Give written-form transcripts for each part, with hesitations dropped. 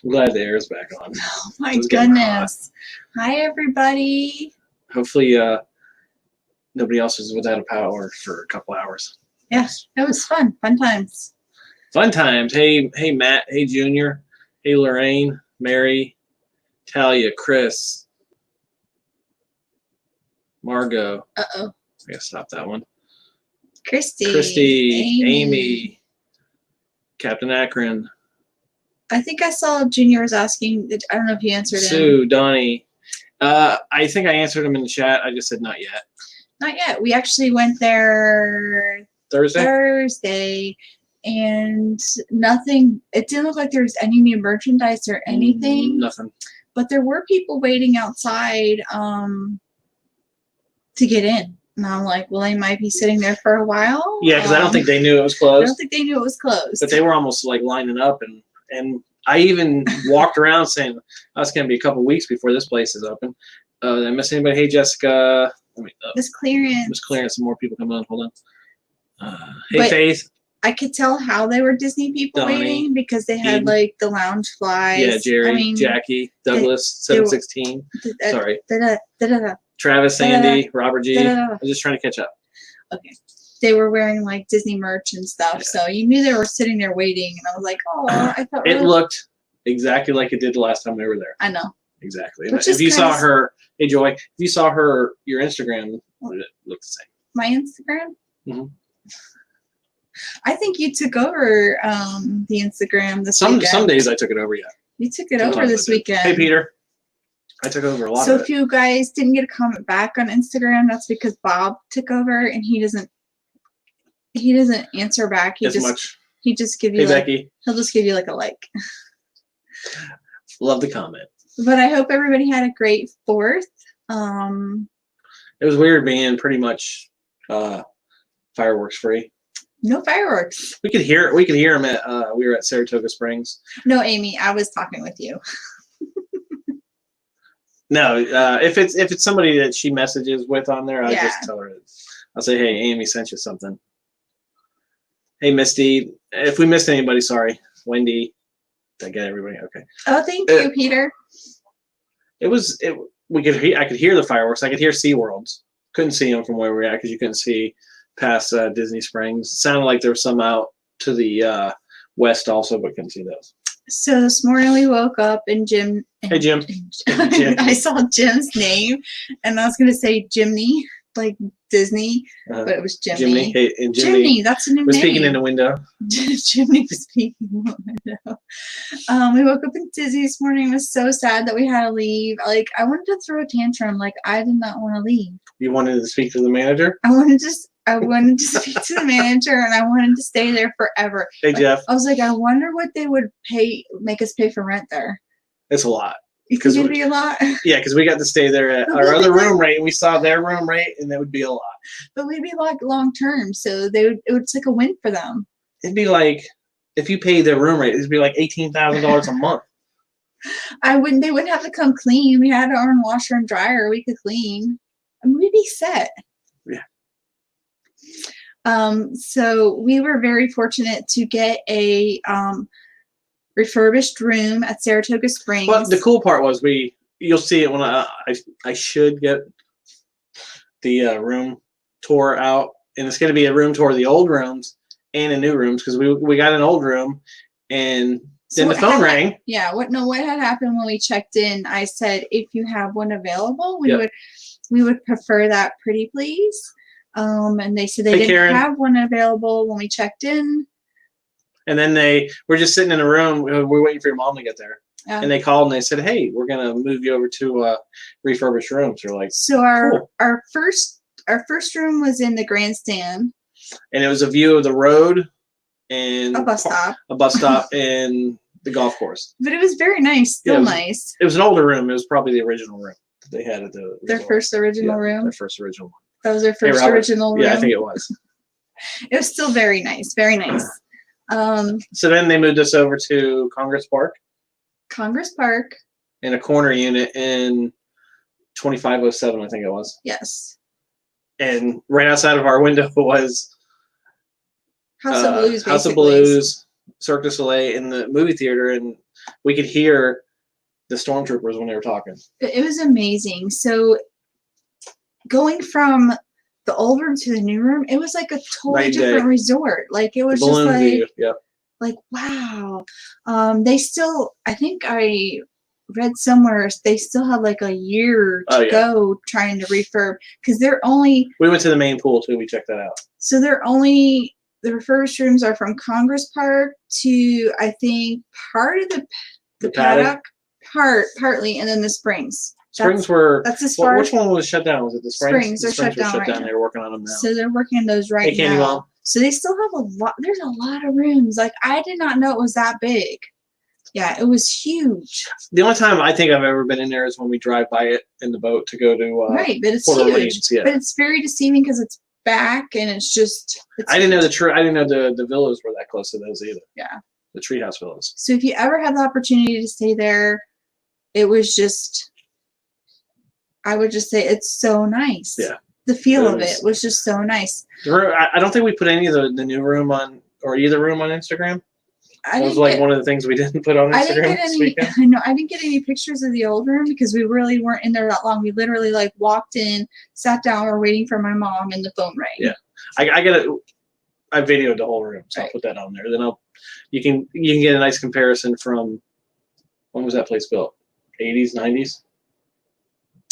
I'm glad the air is back on. Oh my goodness. Hi, everybody. Hopefully, nobody else is without a power for a couple hours. Yes, it was fun. Fun times. Fun times. Hey, Matt. Hey, Junior. Hey, Lorraine. Mary. Talia. Chris. Margot. Uh-oh. I gotta stop that one. Christy. Amy. Captain Akron. I think I saw Junior was asking. I don't know if you answered Sue. him. Donnie. I think I answered him in the chat. I just said not yet. Not yet. We actually went there Thursday, and nothing. It didn't look like there was any new merchandise or anything. Nothing. But there were people waiting outside to get in. And I'm like, well, they might be sitting there for a while. Yeah, because I don't think they knew it was closed. I don't think they knew it was closed. But they were almost like lining up, and I even walked around saying, oh, it's going to be a couple weeks before this place is open. Did I miss anybody? Hey, Jessica. This clearance. There's clearance. Some more people coming on. Hold on. Hey, Faith. I could tell how they were Disney people Donnie, waiting because they had like the lounge flies. Yeah, Jerry, Jackie, Douglas, 716. Sorry. Travis, Sandy, Robert G. I was just trying to catch up. Okay. They were wearing like Disney merch and stuff. Yeah. So you knew they were sitting there waiting. And I was like, oh, I thought it looked exactly like it did the last time we were there. I know. Exactly. If you saw her, hey, Joy, if you saw her, your Instagram, it looked the same. My Instagram? Mm-hmm. I think you took over the Instagram this weekend. Some days I took it over, yeah. You took it over this weekend. Hey, Peter. I took over a lot of it. So if you guys didn't get a comment back on Instagram, that's because Bob took over and he doesn't answer back. He just give you Becky. He'll just give you like a like. Love the comment. But I hope everybody had a great 4th. It was weird being pretty much fireworks free. No fireworks. We could hear them at we were at Saratoga Springs. No, Amy, I was talking with you. No, if it's somebody that she messages with on there, I just tell her. I'll say, hey, Amy sent you something. Hey, Misty. If we missed anybody, sorry. Wendy. Did I get everybody? Okay. Oh, thank you, Peter. I could hear the fireworks. I could hear SeaWorld's. Couldn't see them from where we were at because you couldn't see past Disney Springs. It sounded like there was some out to the west also, but couldn't see those. So this morning we woke up and Jim. Hey, Jim. I saw Jim's name, and I was going to say Jimny, like Disney, but it was Jimny. Hey, and Jimny, that's a new name. Was speaking in the window. Jimny was speaking in the window. We woke up in Disney this morning. It was so sad that we had to leave. Like, I wanted to throw a tantrum. Like, I did not want to leave. You wanted to speak to the manager? I wanted to speak to the manager, and I wanted to stay there forever. Hey, Jeff. I was like, I wonder what they would make us pay for rent there. It's a lot. You think it'd be a lot? Yeah, because we got to stay there at our other room rate, and we saw their room rate, and that would be a lot. But we'd be like long term, so it's like a win for them. It'd be like if you paid their room rate, it'd be like $18,000 a month. They wouldn't have to come clean. We had our own washer and dryer. We could clean. I mean, we'd be set. Yeah. So we were very fortunate to get a refurbished room at Saratoga Springs. Well, the cool part was you'll see it when I should get the room tour out, and it's going to be a room tour of the old rooms and the new rooms because we got an old room, and then the phone rang. Yeah. What had happened when we checked in? I said, if you have one available, we would prefer that, pretty please. And they said they didn't have one available when we checked in. And then we're just sitting in a room. We're waiting for your mom to get there. Yeah. And they called and they said, hey, we're going to move you over to refurbished rooms. We're like, so our first room was in the grandstand. And it was a view of the road and a bus stop and the golf course. But it was very nice. Still nice. It was an older room. It was probably the original room that they had at their first original room. Their first original one. That was their first original room. Yeah, I think it was. It was still very nice. Very nice. So then they moved us over to Congress Park. In a corner unit in 2507, I think it was. Yes. And right outside of our window was House of Blues. House of Blues, Cirque du Soleil in the movie theater, and we could hear the stormtroopers when they were talking. It was amazing. So going from the old room to the new room, it was like a totally different resort. Like it was just like, view. Yep. Like wow. They still, I think I read somewhere they still have like a year to go trying to refurb because they're only. We went to the main pool too. We checked that out. So they're only. The refurbished rooms are from Congress Park to I think part of the paddock. Partly, and then the Springs. That's as far. Which one was shut down? Was it the Springs? The Springs are shut down. They're working on them now. So they're working on those right now. Candy Mom. So they still have a lot. There's a lot of rooms. Like I did not know it was that big. Yeah, it was huge. The only time I think I've ever been in there is when we drive by it in the boat to go to right, but it's Port huge. Orleans, yeah. But it's very deceiving because it's back and it's just. I didn't know the villas were that close to those either. Yeah. The treehouse villas. So if you ever have the opportunity to stay there. It was just, I would just say it's so nice. Yeah. The feel of it was just so nice. I don't think we put any of the new room on, or either room on Instagram. It was like one of the things we didn't put on Instagram this weekend. I know, I didn't get any pictures of the old room because we really weren't in there that long. We literally like walked in, sat down, we're waiting for my mom, and the phone rang. Yeah. I videoed the whole room, so I'll put that on there. Then you can get a nice comparison from, when was that place built? 80s, 90s?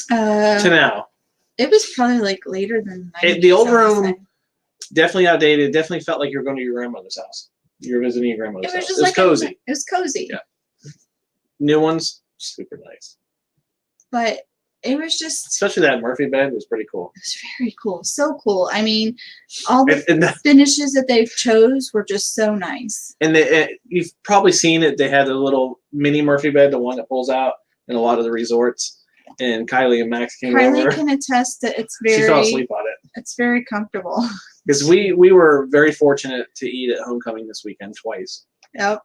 To now. It was probably like later than 90s. The old room, definitely outdated. Definitely felt like you were going to your grandmother's house. You were visiting your grandmother's house. It was cozy. It was cozy. Yeah. New ones, super nice. But it was just... Especially that Murphy bed was pretty cool. It was very cool. So cool. I mean, all the finishes that they've chose were just so nice. And you've probably seen it. They had a little mini Murphy bed, the one that pulls out in a lot of the resorts. And Kylie and Max came over. Kylie can attest that it's very... She fell asleep on it. It's very comfortable. Because we were very fortunate to eat at homecoming this weekend twice. Yep.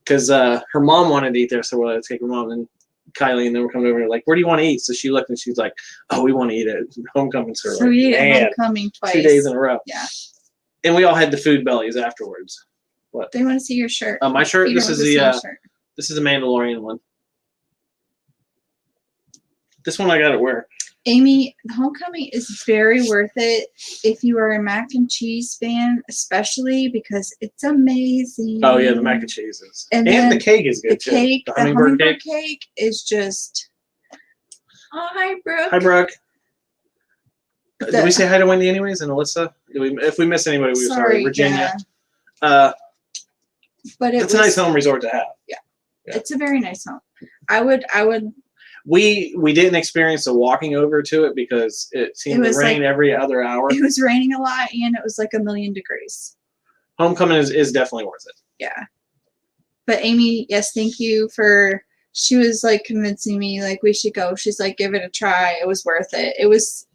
Because her mom wanted to eat there, so we're like, take her mom and Kylie, and then we're coming over and like, where do you want to eat? So she looked and she's like, oh, we want to eat at homecoming. So we ate at homecoming twice. 2 days in a row. Yeah. And we all had the food bellies afterwards. What? They want to see your shirt. My shirt. This is the Mandalorian one. This one I got to wear. Amy, the homecoming is very worth it if you are a mac and cheese fan, especially because it's amazing. Oh yeah, the mac and cheese is, and the cake is good too. The hummingbird cake is just. Oh, hi, Brooke. Hi, Brooke. Did we say hi to Wendy anyways and Alyssa? If we miss anybody, we're sorry. Virginia. Yeah. But it's a nice home resort to have. Yeah, it's a very nice home. I would. We didn't experience the walking over to it because it seemed to rain every other hour. It was raining a lot, and it was like 1,000,000 degrees. Homecoming is definitely worth it. Yeah. But Amy, yes, thank you for. She was like convincing me like we should go. She's like, give it a try. It was worth it. It was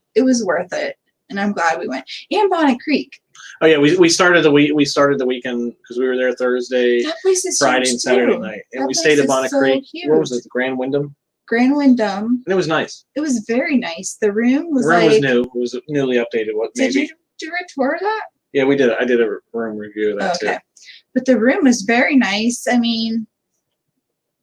worth it, and I'm glad we went. And Bonnet Creek. Oh yeah, we started the weekend because we were there Thursday, Friday, and Saturday night, and we stayed at Bonnet Creek. Huge. Where was it? The Grand Wyndham. Grand Wyndham. And it was nice. It was very nice. The room was was new. It was newly updated. Did you do a tour of that? Yeah, we did. I did a room review of that too. But the room was very nice. I mean,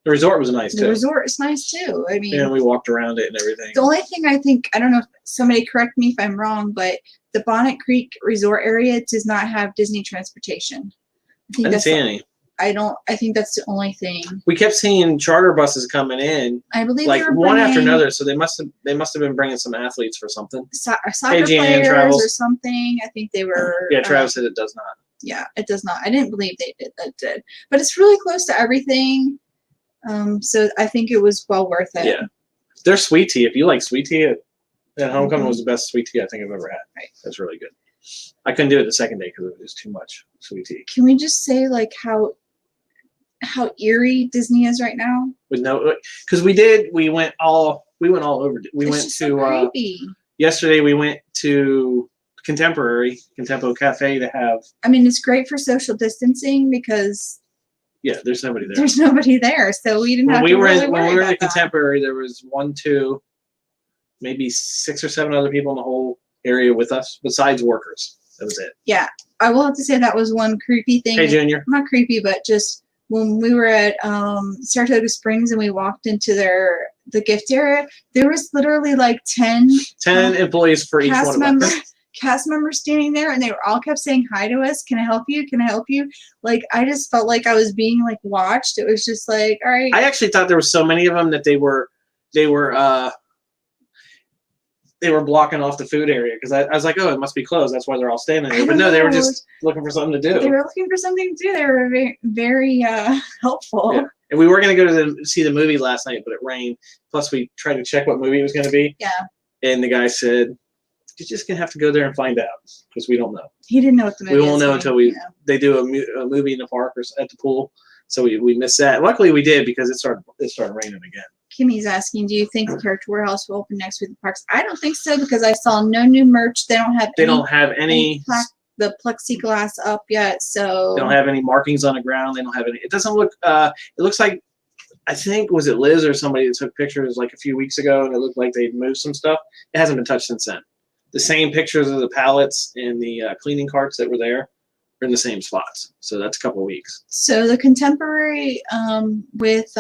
the resort was nice too. The resort is nice too. I mean, we walked around it and everything. The only thing I think, I don't know if somebody correct me if I'm wrong, but the Bonnet Creek resort area does not have Disney transportation. I didn't see any. I think that's the only thing. We kept seeing charter buses coming in. I believe like one after another. So they must have been bringing some athletes for something. Soccer players or something. I think they were. Yeah, Travis said it does not. Yeah, it does not. I didn't believe they did. That did, but it's really close to everything. So I think it was well worth it. Yeah, their sweet tea. If you like sweet tea, at homecoming was the best sweet tea I think I've ever had. Right, that's really good. I couldn't do it the second day because it was too much sweet tea. Can we just say like how eerie Disney is right now? With because we went all over. We went to so yesterday. We went to Contempo Cafe to have. I mean, it's great for social distancing because. Yeah, there's nobody there. There's nobody there, so we didn't have to really worry about that. When we were in Contemporary, there was 1, 2, maybe 6 or 7 other people in the whole area with us, besides workers. That was it. Yeah, I will have to say that was one creepy thing. Hey, Junior. Not creepy, but just when we were at Saratoga Springs and we walked into the gift area, there was literally like 10 employees for each one of us. Cast members standing there, and they were all kept saying hi to us. Can I help you? Can I help you? Like, I just felt like I was being like watched. It was just like, all right. I actually thought there were so many of them that they were blocking off the food area, because I was like, oh, it must be closed. That's why they're all standing there. But no, they were just looking for something to do. They were looking for something to do. They were very, very helpful. Yeah. And we were going to go to see the movie last night, but it rained. Plus, we tried to check what movie it was going to be. Yeah. And the guy said, you're just going to have to go there and find out, because we don't know. He didn't know what the movie was. We won't know until they do a movie in the park or at the pool. So we missed that. Luckily, we did, because it started raining again. Kimmy's asking, do you think the Character Warehouse will open next week in the parks? I don't think so, because I saw no new merch. They don't have any the plexiglass up yet, so they don't have any markings on the ground. They don't have any. It doesn't look. It looks like, I think, was it Liz or somebody that took pictures like a few weeks ago, and it looked like they'd moved some stuff. It hasn't been touched since then. The same pictures of the pallets and the cleaning carts that were there are in the same spots. So that's a couple of weeks. So the Contemporary with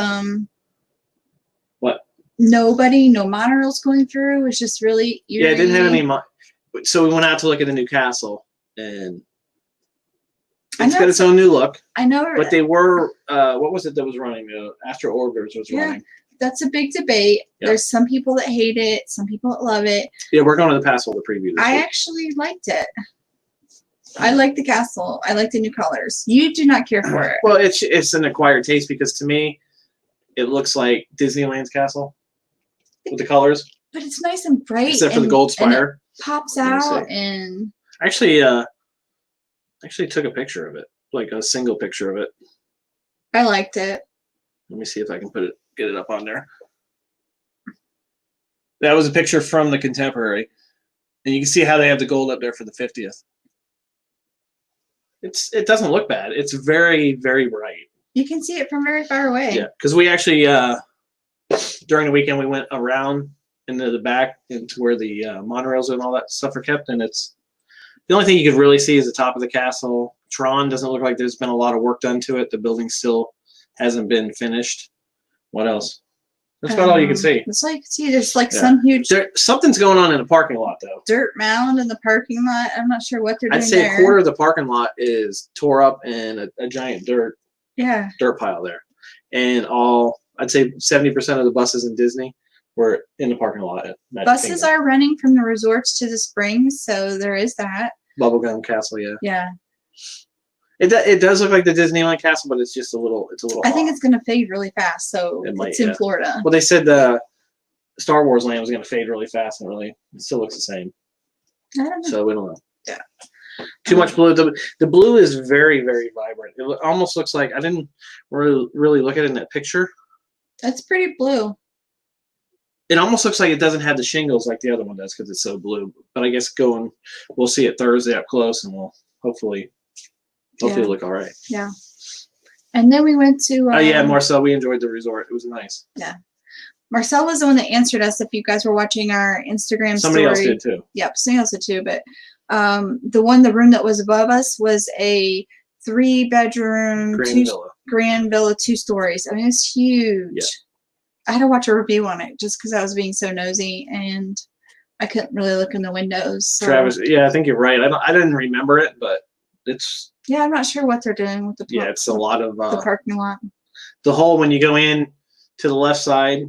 what? No monorails going through. It's just really eerie. Yeah, it didn't have any. So we went out to look at the new castle, and it's got its own new look. I know. But they were, what was it that was running? Astro Orbiters was running. That's a big debate. Yeah. There's some people that hate it, some people that love it. Yeah, we're going to the Passholder preview this week. Actually liked it. I like the castle. I like the new colors. You do not care for it. Well, it's an acquired taste, because to me, it looks like Disneyland's castle with the colors. But it's nice and bright. Except for the gold spire. Pops out, and actually took a picture of it, like a single picture of it. I liked it. Let me see if I can get it up on there. That was a picture from the Contemporary, and you can see how they have the gold up there for the 50th. It doesn't look bad. It's very, very bright. You can see it from very far away. Yeah, because we actually during the weekend we went around into the back into where the monorails and all that stuff are kept, and it's the only thing you could really see is the top of the castle. Tron doesn't look like there's been a lot of work done to it. The building still hasn't been finished. What else? That's about all you can see. That's all you can see. There's like some huge. Something's going on in the parking lot, though. Dirt mound in the parking lot. I'm not sure what they're doing. I'd say a quarter of the parking lot is tore up and a giant dirt pile there. And I'd say 70% of the buses in Disney were in the parking lot. Buses are running from the resorts to the springs, so there is that. Bubblegum Castle, yeah. Yeah. It does look like the Disneyland Castle, but it's just a little. I think it's going to fade really fast. So it's in Florida. Well, they said the Star Wars land was going to fade really fast, and it still looks the same. I don't know. So we don't know. Yeah. Too much blue. The blue is very, very vibrant. It almost looks like, I didn't really look at it in that picture. That's pretty blue. It almost looks like it doesn't have the shingles like the other one does, because it's so blue. But I guess we'll see it Thursday up close, and we'll hopefully look all right. Yeah. And then we went to Marcel, we enjoyed the resort. It was nice. Yeah. Marcel was the one that answered us if you guys were watching our Instagram Somebody story. Else did too. Yep, somebody else did too. But the room that was above us was a 3-bedroom grand villa, 2 stories. I mean, it's huge. Yeah. I had to watch a review on it just because I was being so nosy, and I couldn't really look in the windows. So. Travis, I think you're right. I didn't remember it, but it's. Yeah, I'm not sure what they're doing with the. It's a lot of the parking lot. The whole, when you go in to the left side,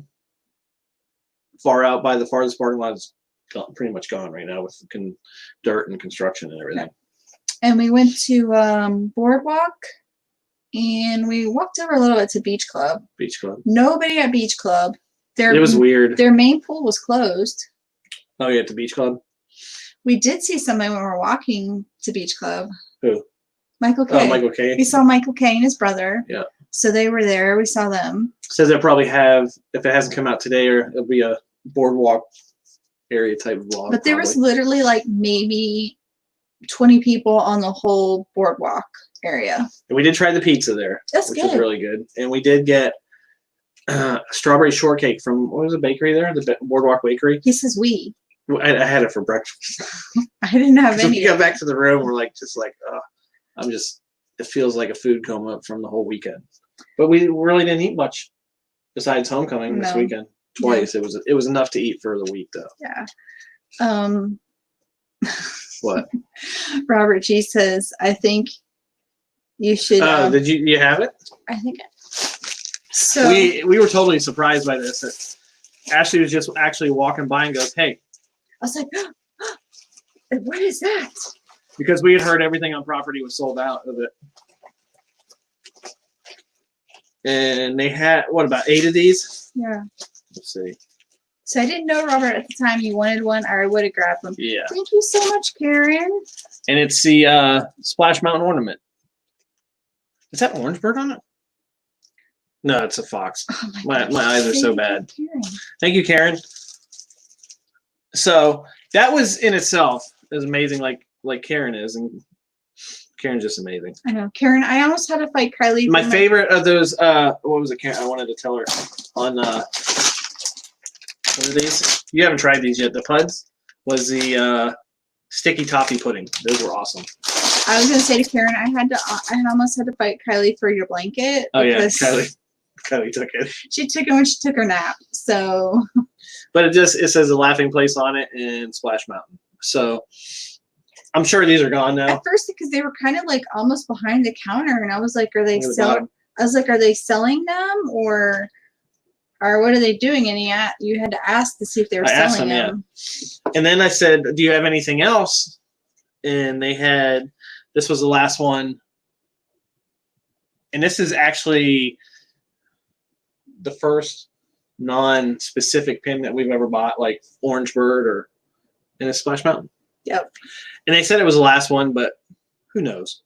far out by the farthest parking lot, is pretty much gone right now with dirt and construction and everything. Yeah. And we went to Boardwalk, and we walked over a little bit to Beach Club. Beach Club. Nobody at Beach Club. It was weird. Their main pool was closed. Oh, yeah, at the Beach Club? We did see somebody when we were walking to Beach Club. Who? Michael K. Oh, Michael K. We saw Michael K. and his brother. Yeah. So they were there. We saw them. Says they'll probably have, if it hasn't come out today, or it'll be a boardwalk area type vlog. But there was literally like maybe 20 people on the whole boardwalk area. And we did try the pizza there. That's which good. Was really good. And we did get strawberry shortcake from, what was the bakery there? The Boardwalk Bakery. He says we. I had it for breakfast. I didn't have So any. we got back to the room. We're like, it feels like a food coma from the whole weekend. But we really didn't eat much besides homecoming this weekend. Twice. No. It was enough to eat for the week though. Yeah. What? Robert G says, I think you should. Did you have it? I think so. We were totally surprised by this. Ashley was just actually walking by and goes, "Hey." I was like, what is that? Because we had heard everything on property was sold out of it. And they had, what, about 8 of these? Yeah. Let's see. So I didn't know, Robert, at the time you wanted one, or I would have grabbed them. Yeah. Thank you so much, Karen. And it's the Splash Mountain ornament. Is that an orange bird on it? No, it's a fox. Oh my eyes are so bad. Thank you, Karen. So that was in itself is amazing, like Karen is, and Karen's just amazing. I know, Karen. I almost had to fight Kylie. My favorite of those. What was it, Karen? I wanted to tell her on. What are these? You haven't tried these yet. The Puds was the sticky toffee pudding. Those were awesome. I was gonna say to Karen, I almost had to fight Kylie for your blanket. Oh yeah, Kylie took it. She took it when she took her nap. So. But it says a laughing place on it and Splash Mountain. So I'm sure these are gone now. At first, because they were kind of like almost behind the counter, and I was like, "Are they selling?" I was like, "Are they selling them, or what are they doing?" And you had to ask to see if they were selling them. Yeah. And then I said, "Do you have anything else?" And they had. This was the last one, and this is actually the first non-specific pin that we've ever bought, like Orange Bird or in a Splash Mountain. Yep. And they said it was the last one, but who knows?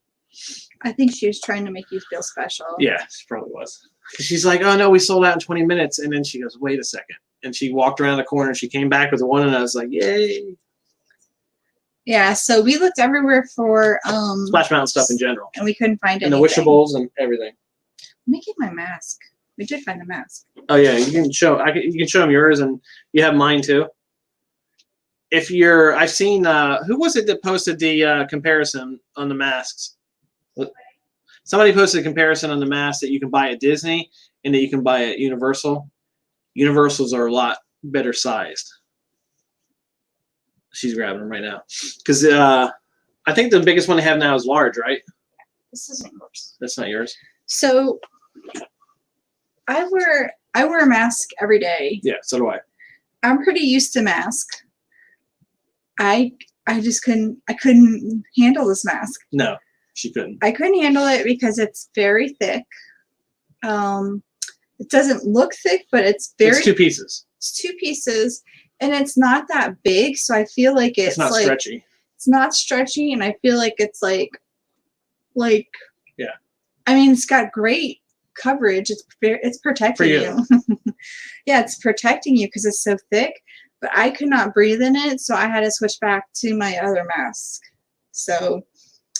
I think she was trying to make you feel special. Yeah, she probably was. She's like, "Oh no, we sold out in 20 minutes," and then she goes, "Wait a second," and she walked around the corner and she came back with the one, and I was like, "Yay!" Yeah. So we looked everywhere for Splash Mountain stuff in general, and we couldn't find anything. And the Wishables and everything. Let me get my mask. We did find the mask. Oh yeah, you can show. You can show them yours, and you have mine too. If you're, I've seen. Who was it that posted the comparison on the masks? Somebody posted a comparison on the masks that you can buy at Disney and that you can buy at Universal. Universals are a lot better sized. She's grabbing them right now because I think the biggest one they have now is large, right? This isn't yours. That's not yours. So. I wear a mask every day. Yeah, so do I. I'm pretty used to masks. I couldn't handle this mask. No, she couldn't. I couldn't handle it because it's very thick. It doesn't look thick, but it's 2 pieces. It's 2 pieces, and it's not that big, so I feel like it's not like, stretchy. It's not stretchy, and I feel like it's like yeah. I mean, it's got great coverage. It's protecting you. Yeah, it's protecting you because it's so thick, but I could not breathe in it, so I had to switch back to my other mask. So,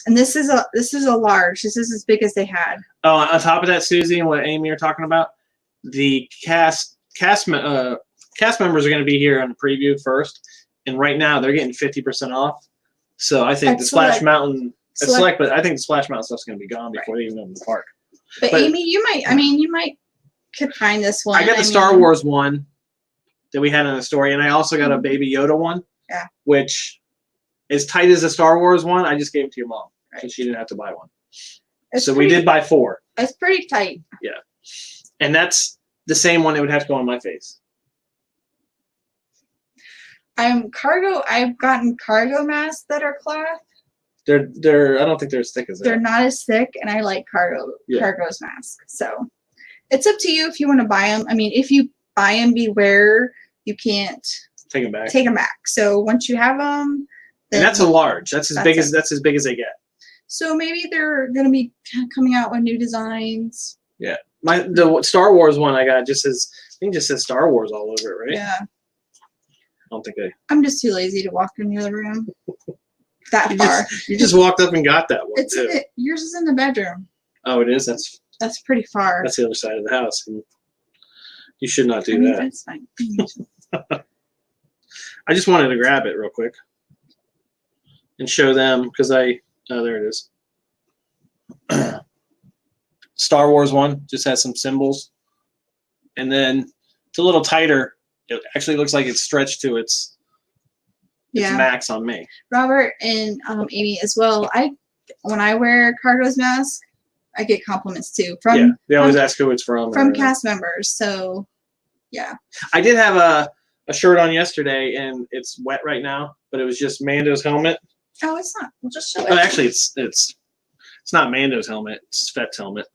and this is a large. This is as big as they had. Oh, on top of that, Susie, and what Amy are talking about, the cast members are going to be here on the preview first, and right now they're getting 50% off. So I think the Splash Mountain, but I think the Splash Mountain stuff's going to be gone before they even open the park. But Amy, you might could find this one. I got the Star Wars one that we had in the story, and I also got a Baby Yoda one. Yeah. Which, as tight as the Star Wars one, I just gave it to your mom, right? So she didn't have to buy one. So we did buy 4. It's pretty tight. Yeah. And that's the same one that would have to go on my face. I've gotten cargo masks that are cloth. They're I don't think they're as thick as that. They're not as thick, and I like cargo's mask. So it's up to you if you want to buy them. I mean, if you buy them, beware you can't take them back. Take them back. So once you have them, then and that's a large. That's as big as they get. So maybe they're gonna be coming out with new designs. Yeah, the Star Wars one I got just says Star Wars all over it, right? Yeah. I don't think I'm just too lazy to walk in the other room. That far. You just walked up and got that one. Yours is in the bedroom. Oh, it is? That's pretty far. That's the other side of the house. You should not do that. That's fine. I just wanted to grab it real quick and show them because oh, there it is. Star Wars one just has some symbols, and then it's a little tighter. It actually looks like it's stretched to its max on me. Robert and Amy as well. When I wear Cargo's mask, I get compliments too from. They always ask who it's from. From cast members. So, yeah. I did have a shirt on yesterday, and it's wet right now, but it was just Mando's helmet. Oh, it's not. We'll just show it. Oh, actually, it's not Mando's helmet. It's Fet's helmet.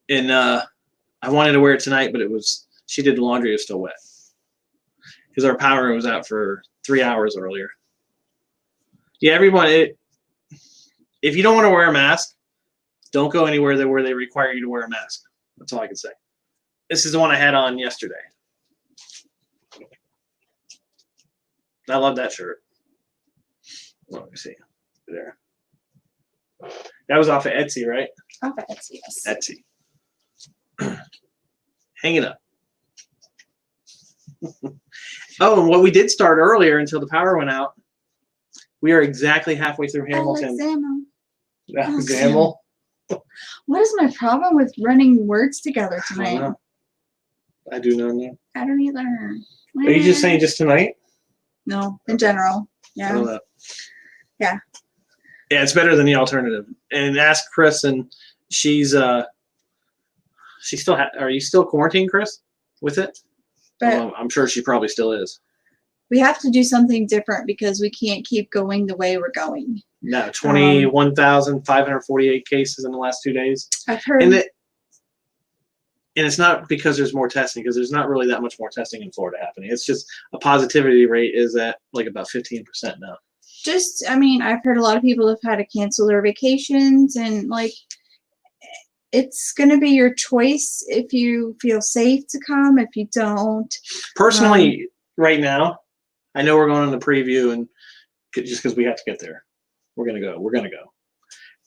And I wanted to wear it tonight, but she did the laundry. It was still wet because our power was out for 3 hours earlier. Yeah, everyone. If you don't want to wear a mask, don't go anywhere where they require you to wear a mask. That's all I can say. This is the one I had on yesterday. I love that shirt. Well, let me see. There. That was off of Etsy, right? Off of Etsy, yes. Etsy. Hang it up. Oh, and what we did start earlier until the power went out, we are exactly halfway through Hamilton. Alexander. What is my problem with running words together tonight? I do not know. I don't either. Are you just saying just tonight? No, in general. Yeah. I don't know. Yeah. Yeah, it's better than the alternative. And ask Chris, and she's still. Are you still quarantined, Chris, with it? But I'm sure she probably still is. We have to do something different because we can't keep going the way we're going. No, 21,548 cases in the last 2 days. I've heard. And it's not because there's more testing, because there's not really that much more testing in Florida happening. It's just a positivity rate is at like about 15% now. I've heard a lot of people have had to cancel their vacations, and it's going to be your choice if you feel safe to come. If you don't. Personally, right now, I know we're going on the preview, and just because we have to get there, we're going to go. We're going to go.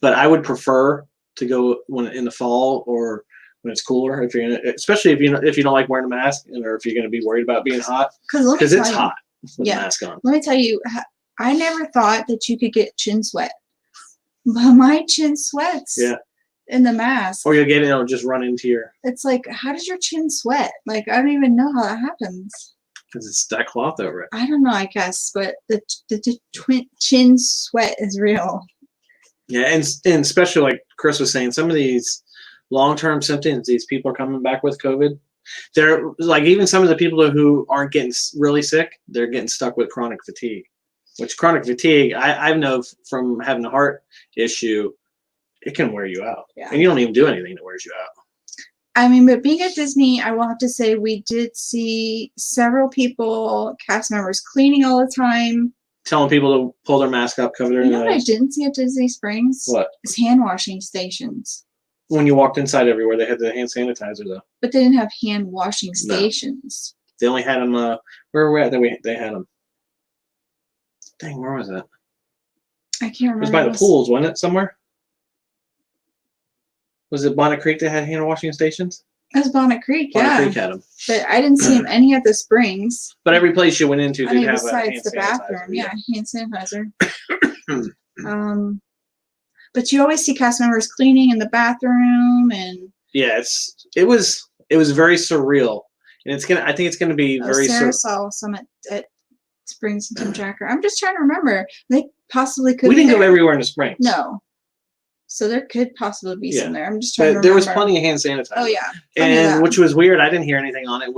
But I would prefer to go when in the fall or when it's cooler, especially if you don't like wearing a mask, or if you're going to be worried about being hot, because it's hot with a mask on. Let me tell you, I never thought that you could get chin sweat, but my chin sweats. Yeah. In the mask. Or you'll get it, it'll just run into your. It's like, how does your chin sweat? I don't even know how that happens. Because it's that cloth over it. I don't know, I guess, but the chin sweat is real. Yeah, and especially like Chris was saying, some of these long-term symptoms these people are coming back with COVID, they're like, even some of the people who aren't getting really sick, they're getting stuck with chronic fatigue. Which chronic fatigue, I know from having a heart issue, it can wear you out. Yeah. And you don't even do anything that wears you out. But being at Disney, I will have to say we did see several people, cast members, cleaning all the time. Telling people to pull their mask up, cover their nose. You know what I didn't see at Disney Springs? What? Is hand washing stations. When you walked inside everywhere, they had the hand sanitizer, though. But they didn't have hand washing stations. No. They only had them, where were we at? They had them. Dang, where was that? I can't remember. It was by the pools, wasn't it, somewhere? Was it Bonnet Creek that had hand washing stations? It was Bonnet Creek, Bonnet Creek had them. But I didn't see them any at the Springs. But every place you went into did have a hand besides the bathroom, hand sanitizer. But you always see cast members cleaning in the bathroom, and yeah, it was very surreal, and I think it's gonna be very. Sarah saw some at Springs and Tim Jacker. I'm just trying to remember. They possibly could. We didn't go everywhere in the Springs. No. So there could possibly be some there. I'm just trying to remember. There was plenty of hand sanitizer. Oh, yeah. And which was weird. I didn't hear anything on it.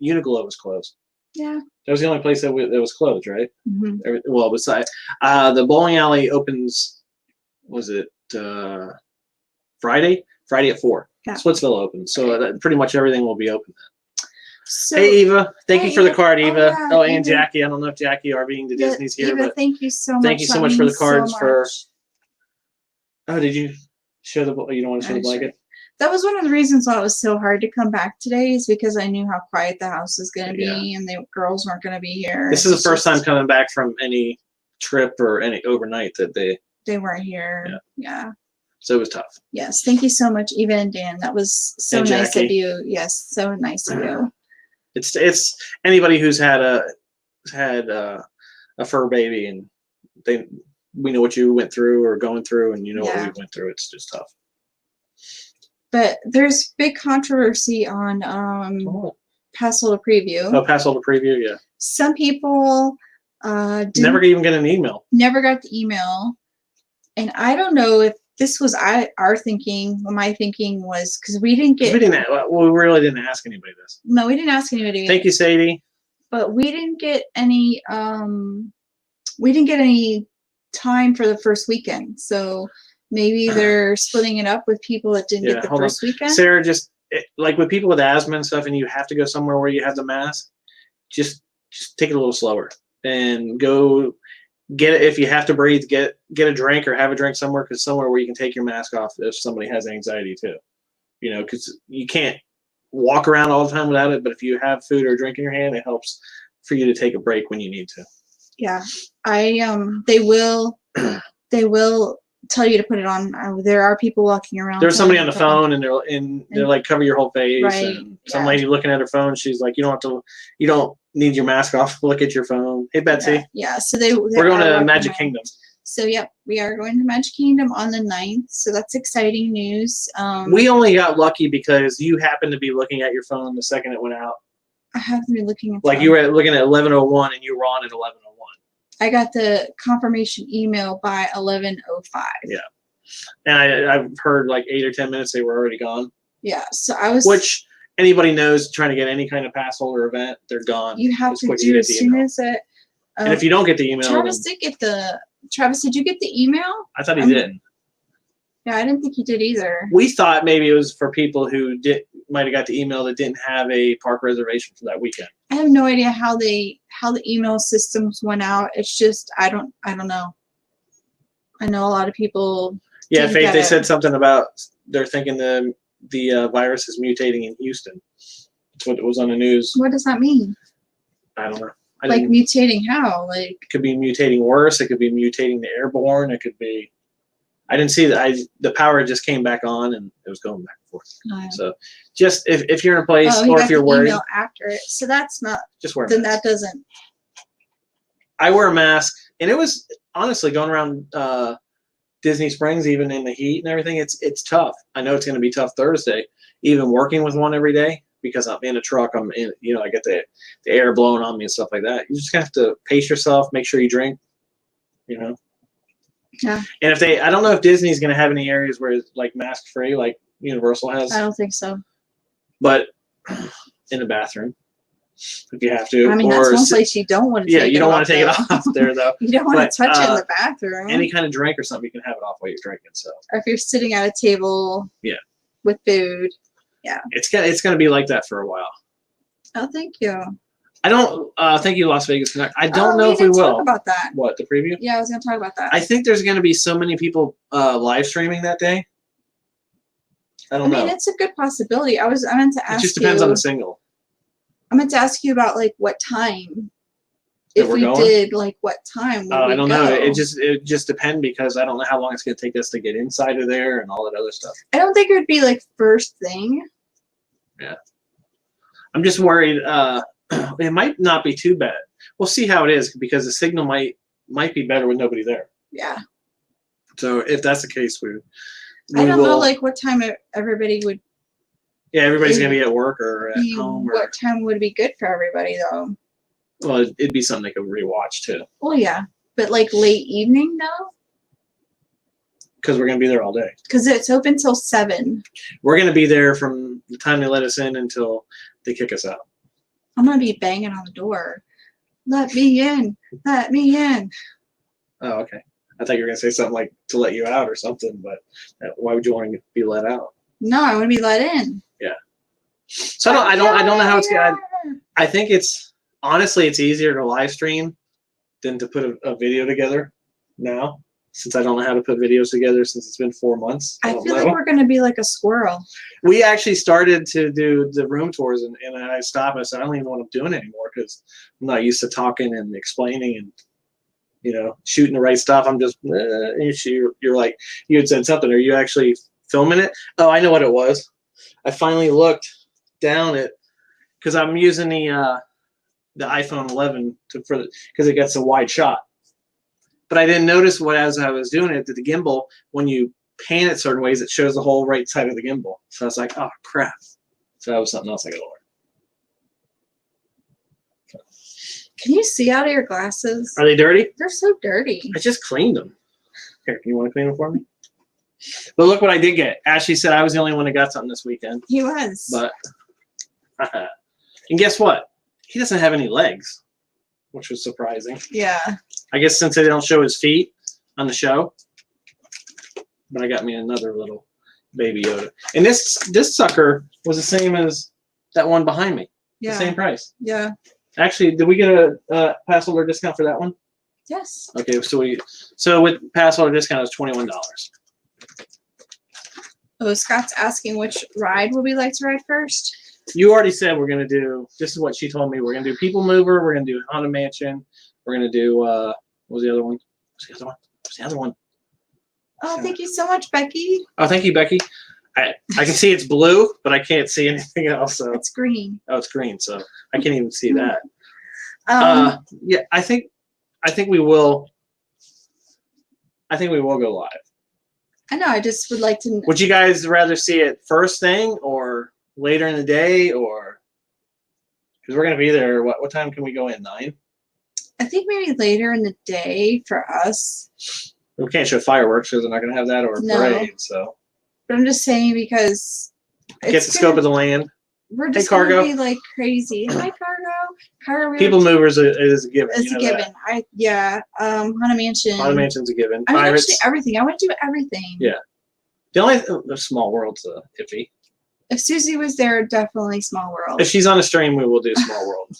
Uniqlo was closed. Yeah. That was the only place that was closed, right? Mm-hmm. Well, besides, the bowling alley opens, was it Friday? Friday at 4. Yeah. Splitsville opens. So pretty much everything will be open then. So, hey, Eva. Thank you for the card, Eva. And Jackie. I don't know if Jackie RVing to Disney's here. Eva, but thank you so much. Thank you so much for the cards Oh, did you show you don't want to show the blanket? That was one of the reasons why it was so hard to come back today, is because I knew how quiet the house was going to be, and the girls weren't going to be here. This is the first time coming back from any trip or any overnight that they weren't here. Yeah. So it was tough. Yes. Thank you so much, Eva and Dan. That was so nice of you. Yes. So nice of you. It's anybody who's had had a fur baby, and we know what you went through or going through, and you know what we went through. It's just tough. But there's big controversy on Passholder Preview. Oh, Passholder Preview, yeah. Some people never even get an email. Never got the email, and I don't know if this was our thinking. My thinking was because we didn't get. We really didn't ask anybody this. No, we didn't ask anybody. Thank you, Sadie. But we didn't get any. We didn't get any time for the first weekend, so maybe they're splitting it up with people that didn't get the first weekend. Sarah, just like with people with asthma and stuff, and you have to go somewhere where you have the mask. Just take it a little slower and go get it. If you have to breathe, get a drink or have a drink somewhere, because somewhere where you can take your mask off if somebody has anxiety too. You know, because you can't walk around all the time without it. But if you have food or drink in your hand, it helps for you to take a break when you need to. Yeah, they will tell you to put it on. There are people walking around. There's somebody on the phone, and they're like, cover your whole face. Right, and some lady looking at her phone, she's like, you don't need your mask off. Look at your phone. Hey, Betsy. Yeah. So we're going to Magic Kingdom. So yep, we are going to Magic Kingdom on the 9th. So that's exciting news. We only got lucky because you happened to be looking at your phone the second it went out. I have to be looking at. Like you were looking at 11:01 and you were on at 11:01. I got the confirmation email by 11:05. Yeah, and I've heard like 8 or 10 minutes they were already gone. Yeah, so I was. Which anybody knows trying to get any kind of pass holder event, they're gone. You have to do as soon as it. And if you don't get the email, Travis did get the. Travis, did you get the email? I thought he didn't. Yeah, I didn't think he did either. We thought maybe it was for people who might have got the email that didn't have a park reservation for that weekend. I have no idea how the email systems went out. It's just I don't know. I know a lot of people. Yeah, Faith. They said something about they're thinking the virus is mutating in Houston. That's what it was on the news. What does that mean? I don't know. Like mutating how? Like it could be mutating worse. It could be mutating the airborne. It could be. I didn't see that. The power just came back on and it was going back and forth. Oh, yeah. So just if you're in a place or if you're worried. Email after it. So that's not. Just wear a then mask. That doesn't. I wear a mask, and it was honestly going around Disney Springs, even in the heat and everything. It's tough. I know it's going to be tough Thursday, even working with one every day because I'm in a truck. I'm in. I get the air blowing on me and stuff like that. You just have to pace yourself. Make sure you drink. Yeah. And I don't know if Disney's going to have any areas where it's like mask free, like Universal has. I don't think so. But in the bathroom, if you have to. I mean, that's one place you don't want to. Yeah, you don't want to take it off there though. You don't want to touch it in the bathroom. Any kind of drink or something, you can have it off while you're drinking. So. Or if you're sitting at a table. Yeah. With food. Yeah. It's going to be like that for a while. Oh, thank you. I don't thank you, Las Vegas Connect. I don't know if we will. Talk about that. What, the preview? Yeah, I was going to talk about that. I think there's going to be so many people live streaming that day. I mean, it's a good possibility. I meant to ask you. It just depends on the single. I meant to ask you about like what time. If we did, like what time would we I don't go? know. It just depends because I don't know how long it's going to take us to get inside of there and all that other stuff. I don't think it would be like first thing. Yeah. I'm just worried. It might not be too bad. We'll see how it is because the signal might be better with nobody there. Yeah. So if that's the case, I don't know like what time everybody would. Yeah, everybody's gonna be at work or at home. What time would be good for everybody though? Well, it'd be something they could rewatch too. Well, yeah, but like late evening though. Because we're gonna be there all day. Because it's open till 7. We're gonna be there from the time they let us in until they kick us out. I'm gonna be banging on the door. Let me in. Let me in. Oh, okay. I thought you were gonna say something like to let you out or something, but why would you want to be let out? No, I want to be let in. Yeah. So I don't know how it's gonna. I think it's honestly it's easier to live stream than to put a video together now. Since I don't know how to put videos together since it's been 4 months. I feel like we're going to be like a squirrel. We actually started to do the room tours and I stopped and I said, I don't even know what I'm doing anymore because I'm not used to talking and explaining and, shooting the right stuff. I'm just, you're like, you had said something. Are you actually filming it? Oh, I know what it was. I finally looked down at, because I'm using the the iPhone 11 because it gets a wide shot. But I didn't notice as I was doing it that the gimbal, when you pan it certain ways, it shows the whole right side of the gimbal. So I was like, oh crap. So that was something else I got to learn. Can you see out of your glasses? Are they dirty? They're so dirty. I just cleaned them. Here, you want to clean them for me? But look what I did get. Ashley said I was the only one that got something this weekend. He was. But and guess what? He doesn't have any legs, which was surprising. Yeah. I guess since they don't show his feet on the show. But I got me another little baby Yoda. And this sucker was the same as that one behind me. Yeah. The same price. Yeah. Actually, did we get a Passholder discount for that one? Yes. Okay, so with Passholder discount it's $21. Oh, Scott's asking which ride would we like to ride first? You already said we're gonna do. This is what she told me. We're gonna do People Mover. We're gonna do Haunted Mansion. We're gonna do. What was the other one? What's the other one? Oh, thank you so much, Becky. Oh, thank you, Becky. I can see it's blue, but I can't see anything else. So. It's green. Oh, it's green, so I can't even see that. Yeah, I think we will. I think we will go live. I know. I just would like to. Would you guys rather see it first thing or later in the day, or because we're gonna be there? What time can we go in? 9? I think maybe later in the day for us. We can't show fireworks because they're not gonna have that or a parade. So. But I'm just saying because get the scope of the land. We're just gonna be like crazy. Hi, Cargo. People Movers is a given. It's a given. Haunted Mansion. Haunted Mansion's a given. I mean, Pirates. actually everything. I want to do everything. Yeah. The only the Small World's iffy. If Susy was there, definitely Small World. If she's on a stream, we will do Small World.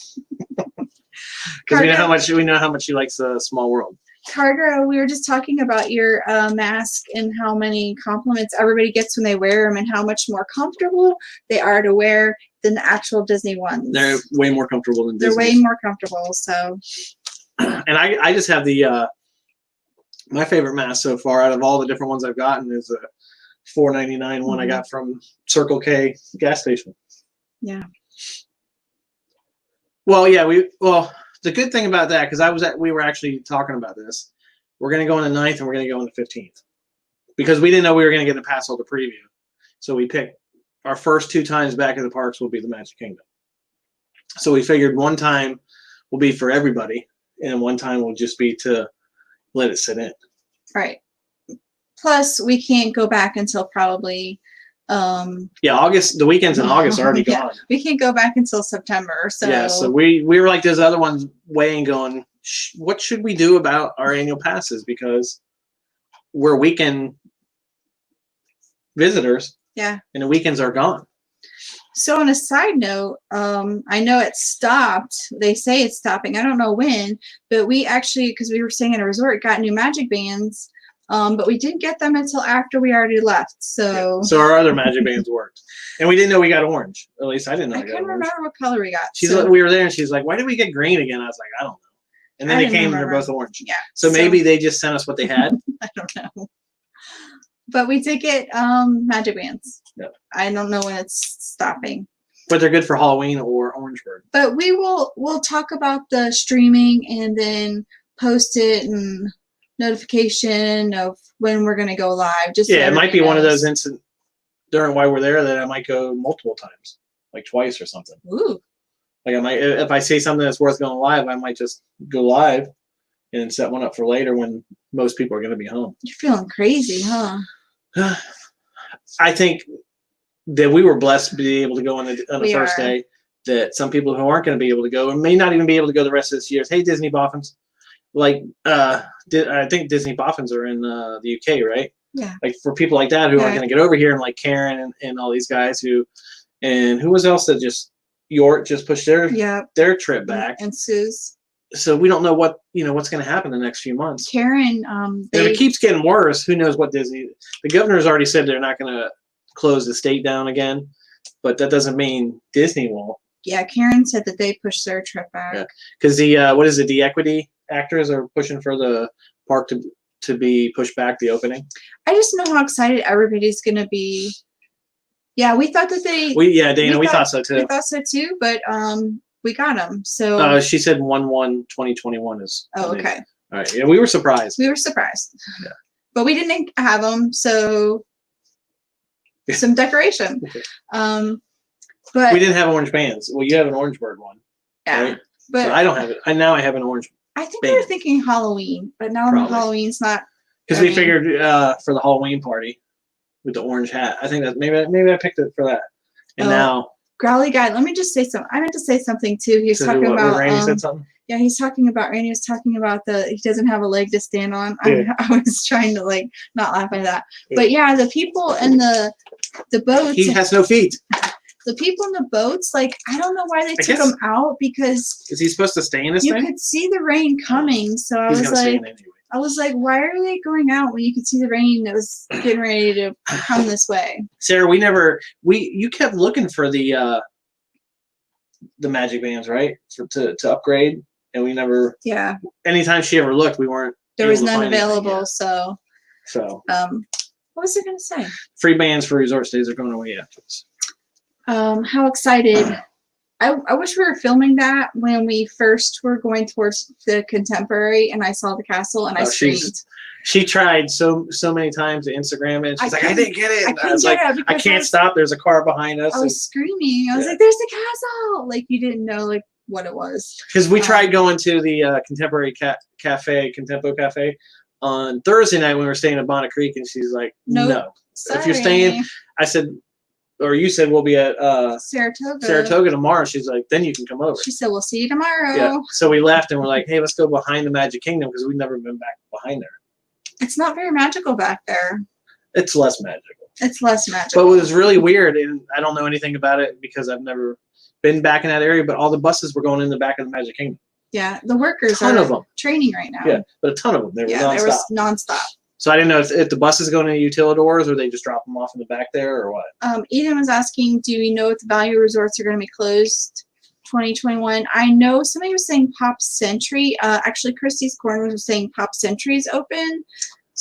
Because we know how much she likes Small World. Cargo, we were just talking about your mask and how many compliments everybody gets when they wear them and how much more comfortable they are to wear than the actual Disney ones. They're way more comfortable than Disney. They're way more comfortable, so. And I just have the, my favorite mask so far out of all the different ones I've gotten is a $4.99 one I got from Circle K gas station. Yeah. Well, yeah, the good thing about that, because we were actually talking about this. We're going to go on the 9th and we're going to go on the 15th. Because we didn't know we were going to get the Passholder preview. So we picked our first 2 times back at the parks will be the Magic Kingdom. So we figured one time will be for everybody and one time will just be to let it sit in. Right. Plus, we can't go back until probably August. The weekends in August are already gone. We can't go back until September. So yeah, so we were like those other ones weighing, going, what should we do about our annual passes, because we're weekend visitors. Yeah, and the weekends are gone. So on a side note, I know it stopped. They say it's stopping. I don't know when, but we actually, because we were staying in a resort, got new Magic Bands. But we didn't get them until after we already left. So our other Magic Bands worked, and we didn't know we got orange. At least I didn't know. I couldn't remember what color we got. We were there, and she's like, "Why did we get green again?" I was like, "I don't know." And then they came, and they're both orange. Yeah. So maybe they just sent us what they had. I don't know. But we did get Magic Bands. Yep. I don't know when it's stopping. But they're good for Halloween or Orangeburg. But we'll talk about the streaming and then post it and notification of when we're going to go live. Just it might be one of those instances during while we're there that I might go multiple times, like twice or something. Ooh. Like I might, if I see something that's worth going live, I might just go live and set one up for later when most people are going to be home. You're feeling crazy, huh? I think that we were blessed to be able to go on the first day. That some people who aren't going to be able to go and may not even be able to go the rest of this year. Hey, Disney Boffins. Like, I think Disney Boffins are in the UK, right? Yeah. Like for people like that who aren't going to get over here, and like Karen and all these guys who was else that York just pushed their trip back, and Suze. So we don't know what's going to happen the next few months. Karen, if it keeps getting worse, who knows what Disney? The governor's already said they're not going to close the state down again, but that doesn't mean Disney won't. Yeah, Karen said that they pushed their trip back. Yeah, because the equity actors are pushing for the park to be pushed back, the opening. I just know how excited everybody's going to be. Yeah, we thought that Dana, we thought so too. We thought so too, but we got them. So she said 1/1/2021 is. oh, okay. All right. Yeah, we were surprised. We were surprised. Yeah. But we didn't have them, so some decoration. But we didn't have orange bands. Well, you have an orange bird one. Yeah. Right? But I don't have it. Now I have an orange. I think we were thinking Halloween, but now Halloween's not. Because we figured for the Halloween party with the orange hat. I think that maybe I picked it for that. And now Growly guy, let me just say something. I meant to say something too. He was talking about Randy said something? Yeah, Randy was talking about he doesn't have a leg to stand on. Yeah. I was trying to like not laugh at that. Yeah. But yeah, the people in the boats. He has no feet. The people in the boats, like, I don't know why they took him out, because is he supposed to stay in this thing? You could see the rain coming, so I was like, why are they going out when you could see the rain that was getting ready to come this way? Sarah, you kept looking for the magic bands, right? To upgrade, and we never. Yeah. Anytime she ever looked, we weren't. There was none available, so. So. What was I gonna say? Free bands for resort stays are going away after this. How excited. I wish we were filming that when we first were going towards the Contemporary and I saw the castle and I screamed. She tried so many times to Instagram it. She's like, I didn't get it. I was like, I can't stop. There's a car behind us. I was screaming. I was like, there's the castle. Like, you didn't know like what it was. Because we tried going to the Contemporary Cafe, Contempo Cafe on Thursday night when we were staying at Bonnet Creek, and she's like, no. Sorry. If you're staying, I said, or you said we'll be at Saratoga tomorrow. She's like, then you can come over. She said, we'll see you tomorrow. Yeah. So we left and we're like, hey, let's go behind the Magic Kingdom because we've never been back behind there. It's not very magical back there. It's less magical. It's less magical. But it was really weird, and I don't know anything about it because I've never been back in that area, but all the buses were going in the back of the Magic Kingdom. Yeah, the workers are training right now. Yeah, but a ton of them. They were nonstop. There was nonstop. So I didn't know if the buses go into Utilidors or they just drop them off in the back there or what. Eden was asking, do we know if the value resorts are going to be closed 2021? I know somebody was saying Pop Century. Actually, Christy's Corner was saying Pop Century is open.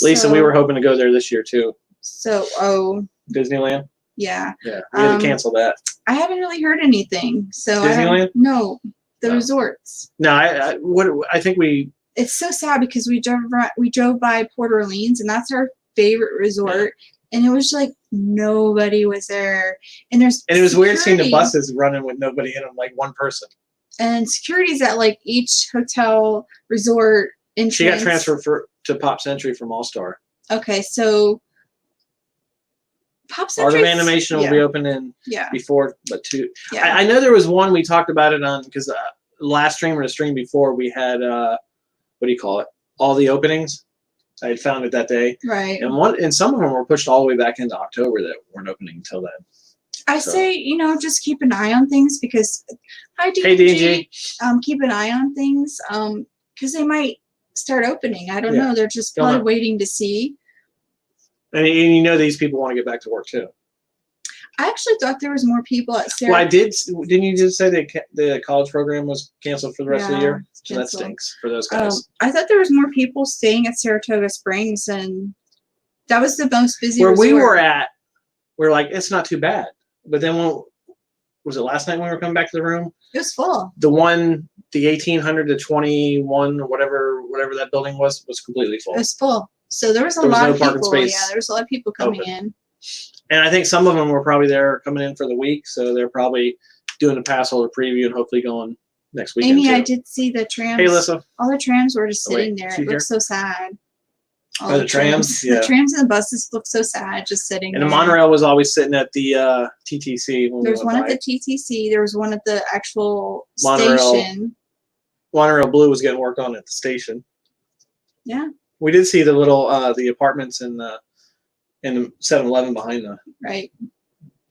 Lisa, we were hoping to go there this year too. So, Disneyland? Yeah. Yeah, we had to cancel that. I haven't really heard anything. So Disneyland? No, the resorts. No, I think we. It's so sad because we drove by Port Orleans, and that's our favorite resort, and it was like nobody was there, and it was weird seeing the buses running with nobody in them, like one person. And security's at like each hotel resort entrance. She got transferred to Pop Century from All Star. Okay, so Pop Century. Art of Animation will be open in before, but two. Yeah. I know there was one we talked about it on because last stream or the stream before we had. What do you call it? All the openings. I had found it that day. Right. And some of them were pushed all the way back into October that weren't opening until then. I say, just keep an eye on things because Hey DG. Keep an eye on things because they might start opening. I don't know. They're just probably waiting to see. And these people want to get back to work too. I actually thought there was more people at Sarah. Well, didn't you just say that the college program was canceled for the rest of the year? So that stinks for those guys. I thought there was more people staying at Saratoga Springs, and that was the most busy resort. We were at, we're like, it's not too bad. But then was it last night when we were coming back to the room? It was full. The 1800 to 21 or whatever that building was completely full. It was full. So there was a lot of people. Yeah, there was a lot of people coming in. And I think some of them were probably there coming in for the week, so they're probably doing the Passholder preview and hopefully going next weekend. Amy, I did see the trams. Hey, Alyssa. All the trams were just sitting there. It looked so sad. All the trams? Yeah. The trams and the buses looked so sad just sitting there. And the monorail was always sitting at the TTC. There was one at the TTC. There was one at the actual station. Monorail Blue was getting worked on at the station. Yeah. We did see the little the apartments in the 7-Eleven behind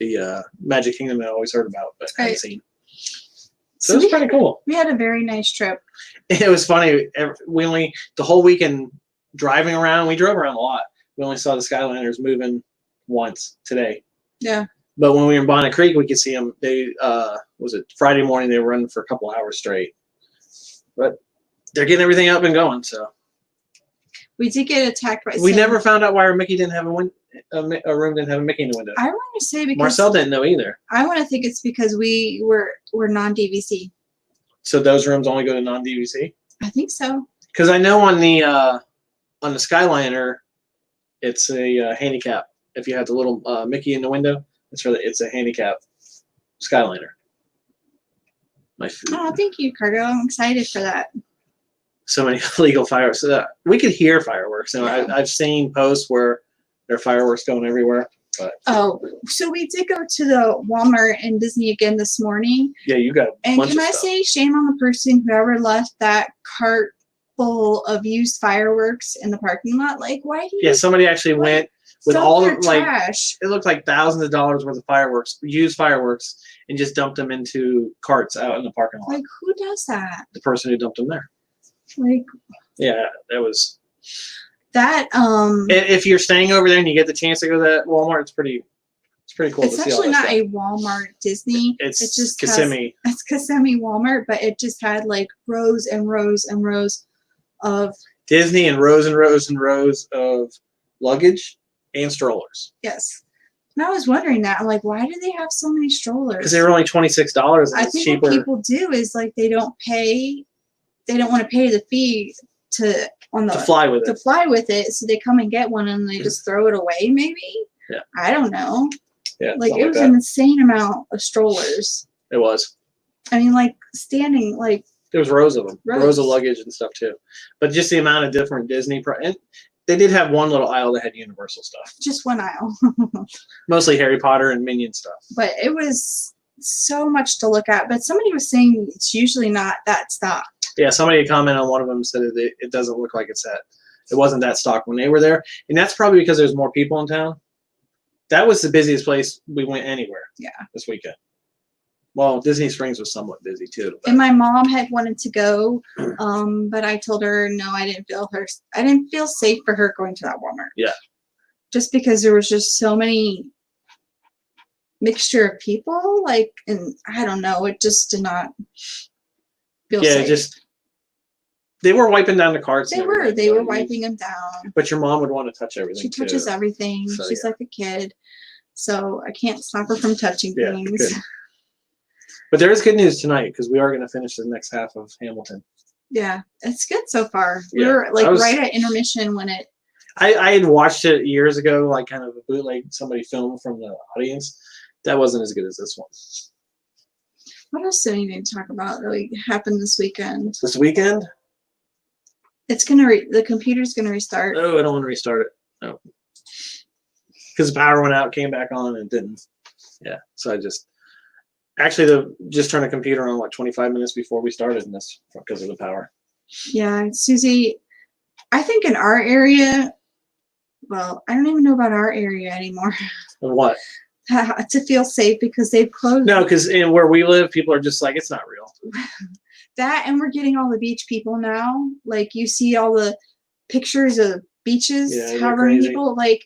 the Magic Kingdom I always heard about, but I haven't seen. So it was pretty cool. We had a very nice trip. It was funny. The whole weekend driving around, we drove around a lot. We only saw the Skyliners moving once today. Yeah. But when we were in Bonnet Creek, we could see them. They was it Friday morning? They were running for a couple hours straight. But they're getting everything up and going. So we did get attacked by. We never found out why our Mickey didn't have a room didn't have a Mickey in the window. I want to say because Marcel didn't know either. I want to think it's because we're non-DVC. So those rooms only go to non-DVC? I think so. Because I know on the Skyliner, it's a handicap. If you have the little Mickey in the window, it's a handicap Skyliner. Oh, thank you, Cargo. I'm excited for that. So many illegal fireworks. We could hear fireworks. And Yeah. I've seen posts where there are fireworks going everywhere. But oh, so we did go to the Walmart and Disney again this morning. Yeah, you got a and bunch can of I stuff. say, shame on the person whoever left that cart full of used fireworks in the parking lot. Like, why do you? Yeah, somebody actually went with all their of like trash. It looked like thousands of dollars worth of fireworks, used fireworks, and just dumped them into carts out in the parking lot. Like, who does that? The person who dumped them there. Like, yeah, that was that. If you're staying over there and you get the chance to go to that Walmart, it's pretty cool. It's to see all actually that not stuff. a Walmart Disney. It's just Kissimmee. It's Kissimmee Walmart, but it just had like rows and rows and rows of Disney and rows and rows and rows of luggage and strollers. Yes. And I was wondering that. I'm like, why do they have so many strollers? Because they were only $26. I think cheaper. What people do is like they don't want to pay the fee to fly with it. So they come and get one and they just throw it away. Maybe. Yeah. I don't know. Yeah. Like it was an insane amount of strollers. It was. I mean, like standing like. There was rows of them, rows of luggage and stuff too. But just the amount of different Disney and they did have one little aisle that had Universal stuff. Just one aisle. Mostly Harry Potter and Minion stuff. But it was so much to look at. But somebody was saying it's usually not that stock. Yeah, somebody commented on one of them said it doesn't look like it wasn't that stock when they were there. And that's probably because there's more people in town. That was the busiest place we went anywhere. Yeah. This weekend. Well, Disney Springs was somewhat busy too. And my mom had wanted to go, but I told her no. I didn't feel safe for her going to that Walmart. Yeah. Just because there was just so many mixture of people, like, and I don't know. It just did not feel safe. Yeah, they were wiping down the carts. They were wiping them down. But your mom would want to touch everything. She touches everything. So, she's like a kid, so I can't stop her from touching things. Good. But there is good news tonight because we are going to finish the next half of Hamilton. Yeah, it's good so far. Yeah, we were like right at intermission when it. I had watched it years ago, like kind of a bootleg somebody filmed from the audience. That wasn't as good as this one. What else do we need to talk about that happened this weekend? This weekend? It's the computer's gonna restart. Oh, I don't want to restart it. No. Because the power went out, came back on, and it didn't. Yeah, so I just turned the computer on like 25 minutes before we started in this because of the power. Yeah, Susie, I think in our area, well, I don't even know about our area anymore. What? To feel safe because they've closed. No, because where we live, people are just like, it's not real. That, and we're getting all the beach people now. Like you see all the pictures of beaches, however many people like.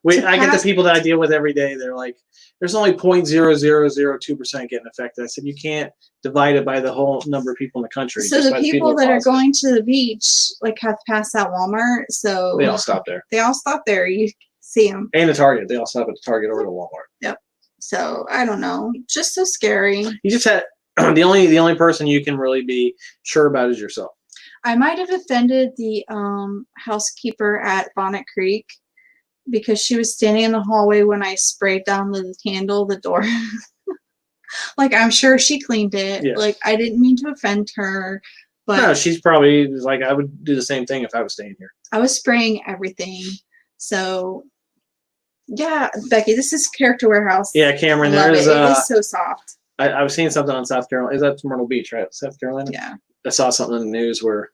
I get the people that I deal with every day. They're like, there's only 0.0002% getting affected. I said, you can't divide it by the whole number of people in the country. So the people that are going to the beach like have to pass that Walmart. So they all stop there. You see them. And the Target. They all stop at the Target or the Walmart. Yep. So I don't know. Just so scary. You just had the only person you can really be sure about is yourself. I might have offended the housekeeper at Bonnet Creek because she was standing in the hallway when I sprayed down the handle of the door. Like, I'm sure she cleaned it. Yeah. Like, I didn't mean to offend her. But no, she's probably like, I would do the same thing if I was staying here. I was spraying everything. So, yeah, Becky, this is Character Warehouse. Yeah, Cameron, it is so soft. I was seeing something on South Carolina. Is that Myrtle Beach, right? South Carolina? Yeah. I saw something in the news where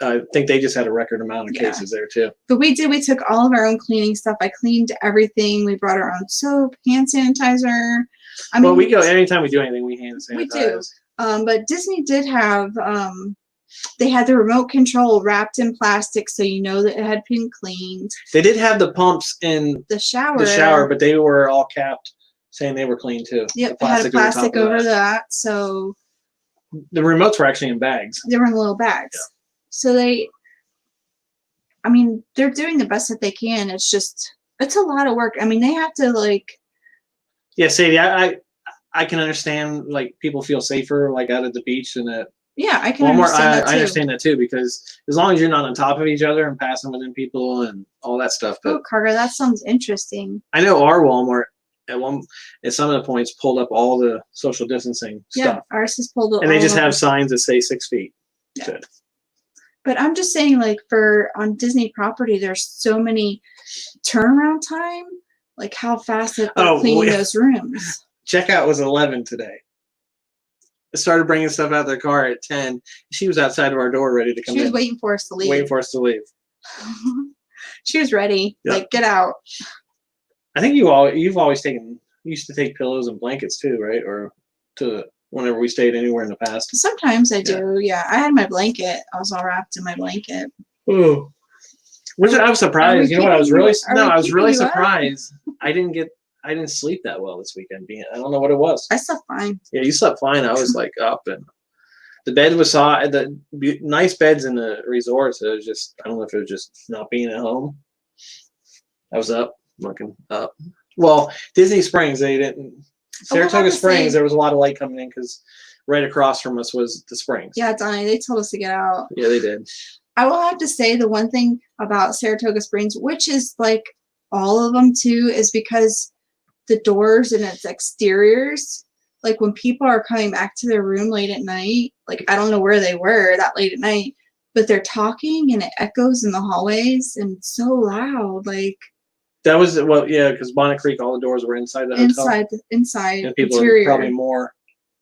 I think they just had a record amount of cases there too. But we took all of our own cleaning stuff. I cleaned everything. We brought our own soap, hand sanitizer. Well, we go anytime we do anything, we hand sanitize. We do. But Disney did have they had the remote control wrapped in plastic so you know that it had been cleaned. They did have the pumps in the shower, but they were all capped, saying they were clean too. Yep, it had a plastic over that. So the remotes were actually in bags. They were in little bags. Yeah. So they're doing the best that they can. It's a lot of work. I mean, they have to like. Yeah, Sadie, I can understand like people feel safer like out at the beach and at Yeah, I can Walmart. understand that too. I understand that too because as long as you're not on top of each other and passing within people and all that stuff. But oh, Carter, that sounds interesting. I know our Walmart at some of the points pulled up all the social distancing stuff. Ours is pulled up. And they just have signs that say 6 feet. Yeah. So. But I'm just saying, like on Disney property, there's so many turnaround time. Like how fast they're cleaning those rooms. Checkout was 11 today. I started bringing stuff out of their car at 10. She was outside of our door ready to come in. She was waiting for us to leave. Waiting for us to leave. She was ready. Yep. Like, get out. I think you've always used to take pillows and blankets too, right? Or whenever we stayed anywhere in the past. Sometimes I do, yeah. I had my blanket. I was all wrapped in my blanket. Ooh. I was surprised. You know what? I was really surprised. I didn't sleep that well this weekend. I don't know what it was. I slept fine. Yeah, you slept fine. I was like up, and the bed was soft. The nice beds in the resort. So it was just, I don't know if it was just not being at home. I was up, looking up. Well, Disney Springs, they didn't. Saratoga Springs, there was a lot of light coming in because right across from us was the Springs. Yeah, Donnie, they told us to get out. Yeah, they did. I will have to say the one thing about Saratoga Springs, which is like all of them too, is because the doors and its exteriors, like when people are coming back to their room late at night, like I don't know where they were that late at night, but they're talking and it echoes in the hallways and it's so loud. Like that was because Bonnet Creek, all the doors were inside the hotel. Inside. And people interior. are probably more.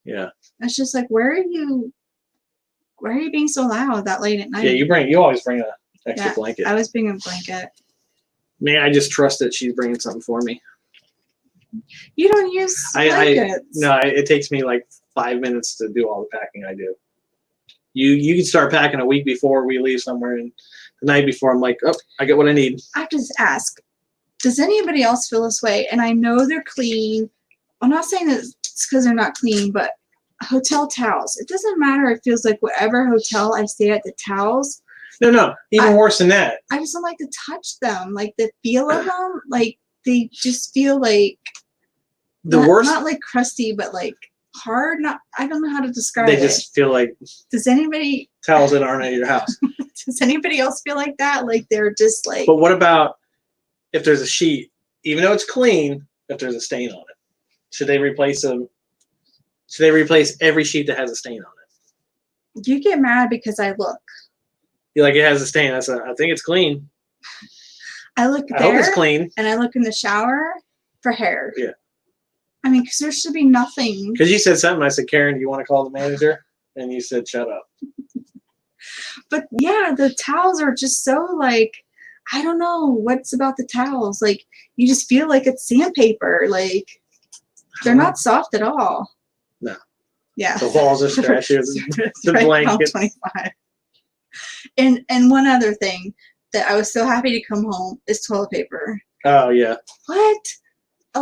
Yeah. It's just like, why are you being so loud that late at night? Yeah, you always bring an extra blanket. I was bringing a blanket. Man, I just trust that she's bringing something for me. You don't use blankets. It takes me like 5 minutes to do all the packing I do. You can start packing a week before we leave somewhere, and the night before I'm like, oh, I get what I need. I have to just ask, does anybody else feel this way? And I know they're clean. I'm not saying that it's because they're not clean, but hotel towels. It doesn't matter. It feels like whatever hotel I stay at, the towels. No, even worse than that. I just don't like to touch them. Like the feel of them, like they just feel like not like crusty, but like hard. I don't know how to describe it. They just feel like towels that aren't at your house. Does anybody else feel like that? Like they're just like. But what about if there's a sheet, even though it's clean, if there's a stain on it? Should they replace them? Should they replace every sheet that has a stain on it? You get mad because I look. You're like, it has a stain. I think it's clean. I look there. I hope it's clean. And I look in the shower for hair. Yeah. I mean, because there should be nothing. Because you said something. I said, Karen, do you want to call the manager? And you said, shut up. But yeah, the towels are just so like, I don't know what's about the towels. Like, you just feel like it's sandpaper. Like, they're not soft at all. No. Yeah. The walls are scratchy. The blanket. 25. And one other thing that I was so happy to come home is toilet paper. Oh yeah. What?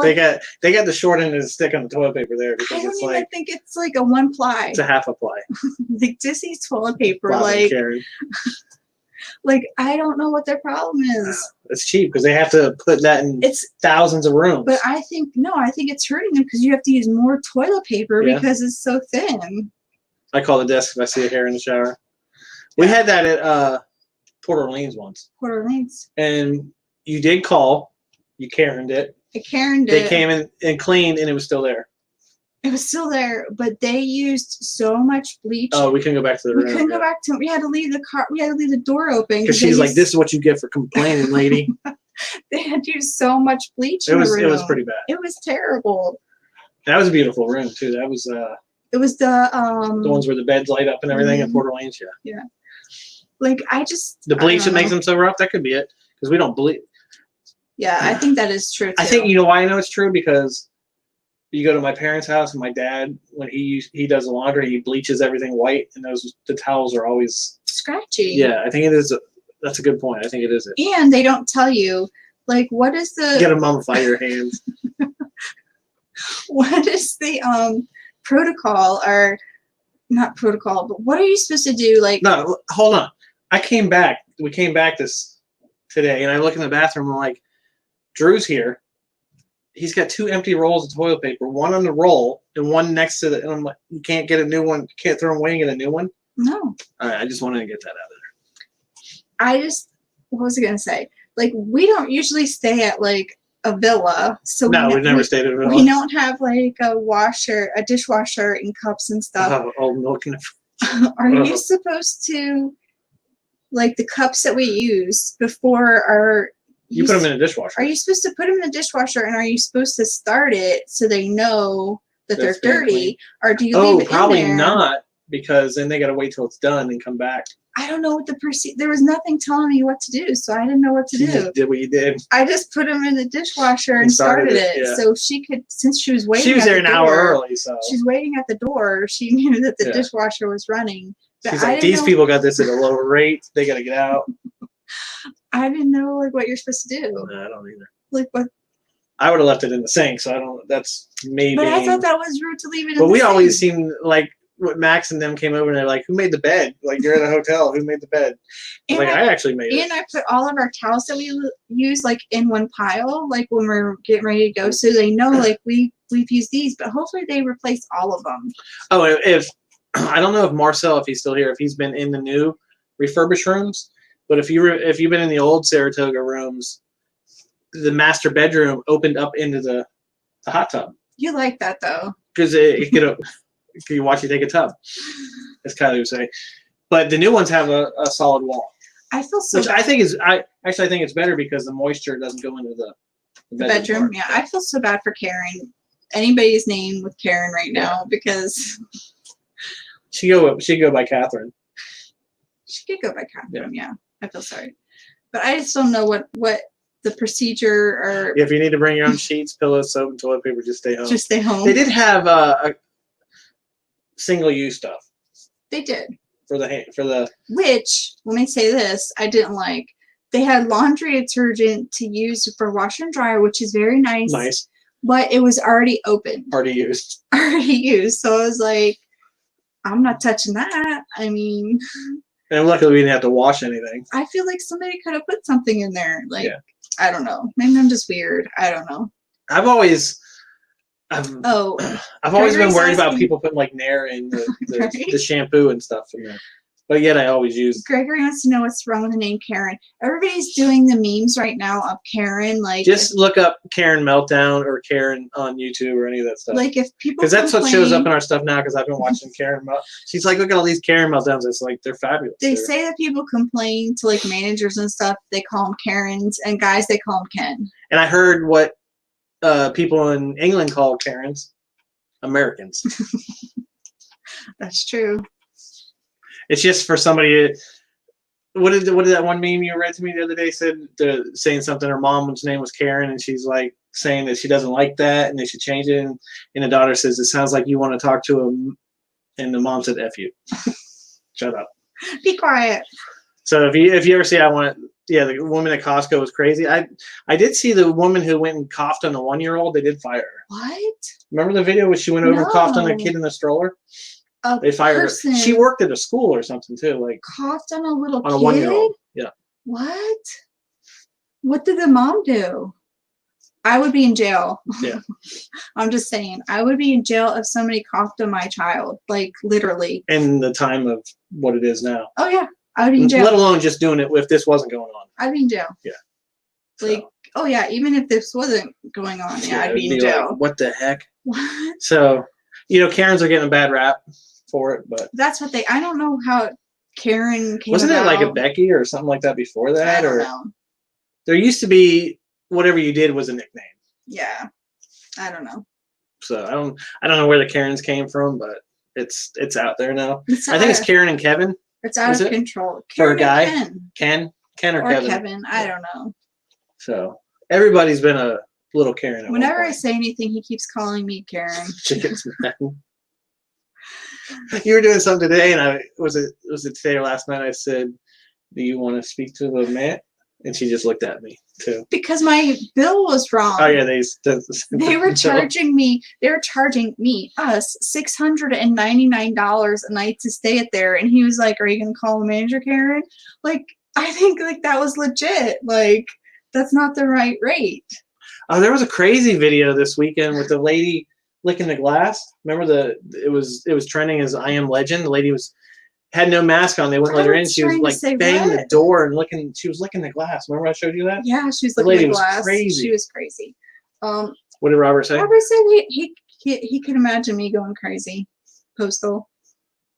They got the short end of the stick on the toilet paper there because it's like. I think it's like a 1 ply. It's a half a ply. Like Disney's toilet paper, like. Like I don't know what their problem is. It's cheap because they have to put that in thousands of rooms. But I think it's hurting them because you have to use more toilet paper because it's so thin. I call the desk if I see a hair in the shower. We had that at Port Orleans once. Port Orleans. And you did call. You Karen'd it. I Karen'd it. They came in and cleaned, and it was still there. It was still there, but they used so much bleach. Oh, we couldn't go back to the room. We couldn't go back to. We had to leave the car. We had to leave the door open because she's like, "This is what you get for complaining, lady." They had used so much bleach. It was pretty bad. It was terrible. That was a beautiful room too. That was. It was the ones where the beds light up and everything at Port Orleans. Yeah. Yeah. Like the bleach that makes them so rough. That could be it because we don't bleach. Yeah, I think that is true too. I think you know why I know it's true because you go to my parents' house and my dad, when he does the laundry, he bleaches everything white and the towels are always scratchy. Yeah, I think it is. That's a good point. I think it is. And they don't tell you like what is the. You gotta mummify your hands. What is the protocol or not protocol? But what are you supposed to do? Like no, hold on. We came back today, and I look in the bathroom. I'm like, Drew's here. he's got 2 empty rolls of toilet paper, one on the roll and one next to the. And I'm like, you can't get a new one. You can't throw them away and get a new one. No. All right, I just wanted to get that out of there. What was I gonna say? Like, we don't usually stay at like a villa, so no, we've never stayed at a villa. We don't have like a dishwasher, and cups and stuff. Oh, milk and. Are you supposed to, like, the cups that we use before our? You put them in a dishwasher. Are you supposed to put them in the dishwasher, and are you supposed to start it so they know that they're dirty, or do you leave it in there? Probably not, because then they got to wait till it's done and come back. I don't know what there was nothing telling me what to do, so I didn't know what to do. You just did what you did. I just put them in the dishwasher and started it. Yeah. So she could, since she was waiting. She was there an hour early, so. She's waiting at the door. She knew that the dishwasher was running. But she's like, these people got this at a lower rate. They got to get out. I didn't know like what you're supposed to do. No, I don't either. Like what? I would have left it in the sink, so I don't. That's maybe. But I thought that was rude to leave it in the sink. But we always seem like. Max and them came over and they're like, who made the bed? Like, you're at a hotel. Who made the bed? I actually made it. And I put all of our towels that we use like in one pile, like when we're getting ready to go, so they know like we've used these. But hopefully they replace all of them. Oh, if I don't know if Marcel, if he's still here, if he's been in the new refurbished rooms, but if you've been in the old Saratoga rooms, the master bedroom opened up into the hot tub. You like that though? Because it could. You watch you take a tub, as Kylie would say. But the new ones have a solid wall. I feel so. Which bad. I think it's better because the moisture doesn't go into the bedroom. Yeah, I feel so bad for Karen. Anybody's name with Karen right now because she go by Catherine. She could go by Catherine. Yeah, I feel sorry, but I just don't know what the procedure or. If you need to bring your own sheets, pillows, soap, and toilet paper, just stay home. Just stay home. They did have a single-use stuff. They did. For the which, let me say this, I didn't like. They had laundry detergent to use for washer and dryer, which is very nice. Nice. But it was already open. Already used. So I was like, I'm not touching that. I mean. And luckily we didn't have to wash anything. I feel like somebody could have put something in there. Like, yeah. I don't know. Maybe I'm just weird. I don't know. I've always been worried about people putting like Nair in the shampoo and stuff in there. But yet I always use. Gregory wants to know what's wrong with the name Karen. Everybody's doing the memes right now of Karen. Like, just look up Karen Meltdown or Karen on YouTube or any of that stuff. Like if people. Because that's what shows up in our stuff now. Because I've been watching Karen. She's like, look at all these Karen Meltdowns. It's like they're fabulous. They say that people complain to like managers and stuff. They call them Karens, and guys they call them Ken. And I heard what. People in England call Karens Americans. That's true. It's just for somebody. What did that one meme you read to me the other day saying something? Her mom's name was Karen, and she's like saying that she doesn't like that and they should change it. And the daughter says, "It sounds like you want to talk to him," and the mom said, "F you." Shut up. Be quiet. So if you ever see, the woman at Costco was crazy. I did see the woman who went and coughed on the 1-year-old. They did fire her. What? Remember the video where she went over and coughed on a kid in the stroller? They fired her. She worked at a school or something too. Like coughed on a little kid? On a 1-year-old. Yeah. What? What did the mom do? I would be in jail. Yeah. I'm just saying. I would be in jail if somebody coughed on my child. Like literally. In the time of what it is now. Oh yeah. I would be in jail. Let alone just doing it if this wasn't going on. I'd be in jail. Yeah. Like, oh yeah, even if this wasn't going on, I'd be in jail. Like, what the heck? What? So, Karens are getting a bad rap for it, but that's what I don't know how Karen came wasn't about. it like a Becky or something like that before that? I don't know. There used to be whatever you did was a nickname. Yeah. I don't know. So I don't know where the Karens came from, but it's out there now. I think it's Karen and Kevin. It's out of control. For a guy? Ken or Kevin? Kevin. I don't know. So everybody's been a little Karen. Whenever I say anything, he keeps calling me Karen. Chickens, man. You were doing something today, and was it today or last night? I said, "Do you want to speak to the man?" And she just looked at me too. Because my bill was wrong. Oh yeah, they were charging me. They were charging us $699 a night to stay at there, and he was like, "Are you gonna call the manager, Karen?" Like, I think like that was legit. Like, that's not the right rate. Oh, there was a crazy video this weekend with the lady licking the glass. Remember it was trending as I Am Legend. The lady had no mask on. They wouldn't let her in. She was like banging the door and licking. She was licking the glass. Remember I showed you that? Yeah, she was licking the glass. Crazy. She was crazy. What did Robert say? Robert said he could imagine me going crazy. Postal.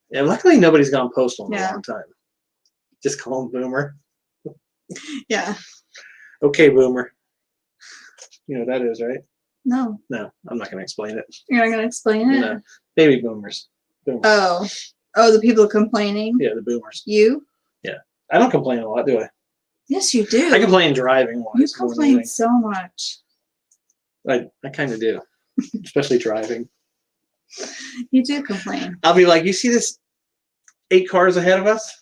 Yeah, luckily nobody's gone postal in a long time. Just call him Boomer. Yeah. Okay, Boomer. You know what that is, right? No. No, I'm not going to explain it. You're not going to explain it? No. Baby boomers. Oh, the people complaining? Yeah, the boomers. You? Yeah. I don't complain a lot, do I? Yes, you do. I complain driving wise. You complain so much. I kind of do, especially driving. You do complain. I'll be like, you see this 8 cars ahead of us?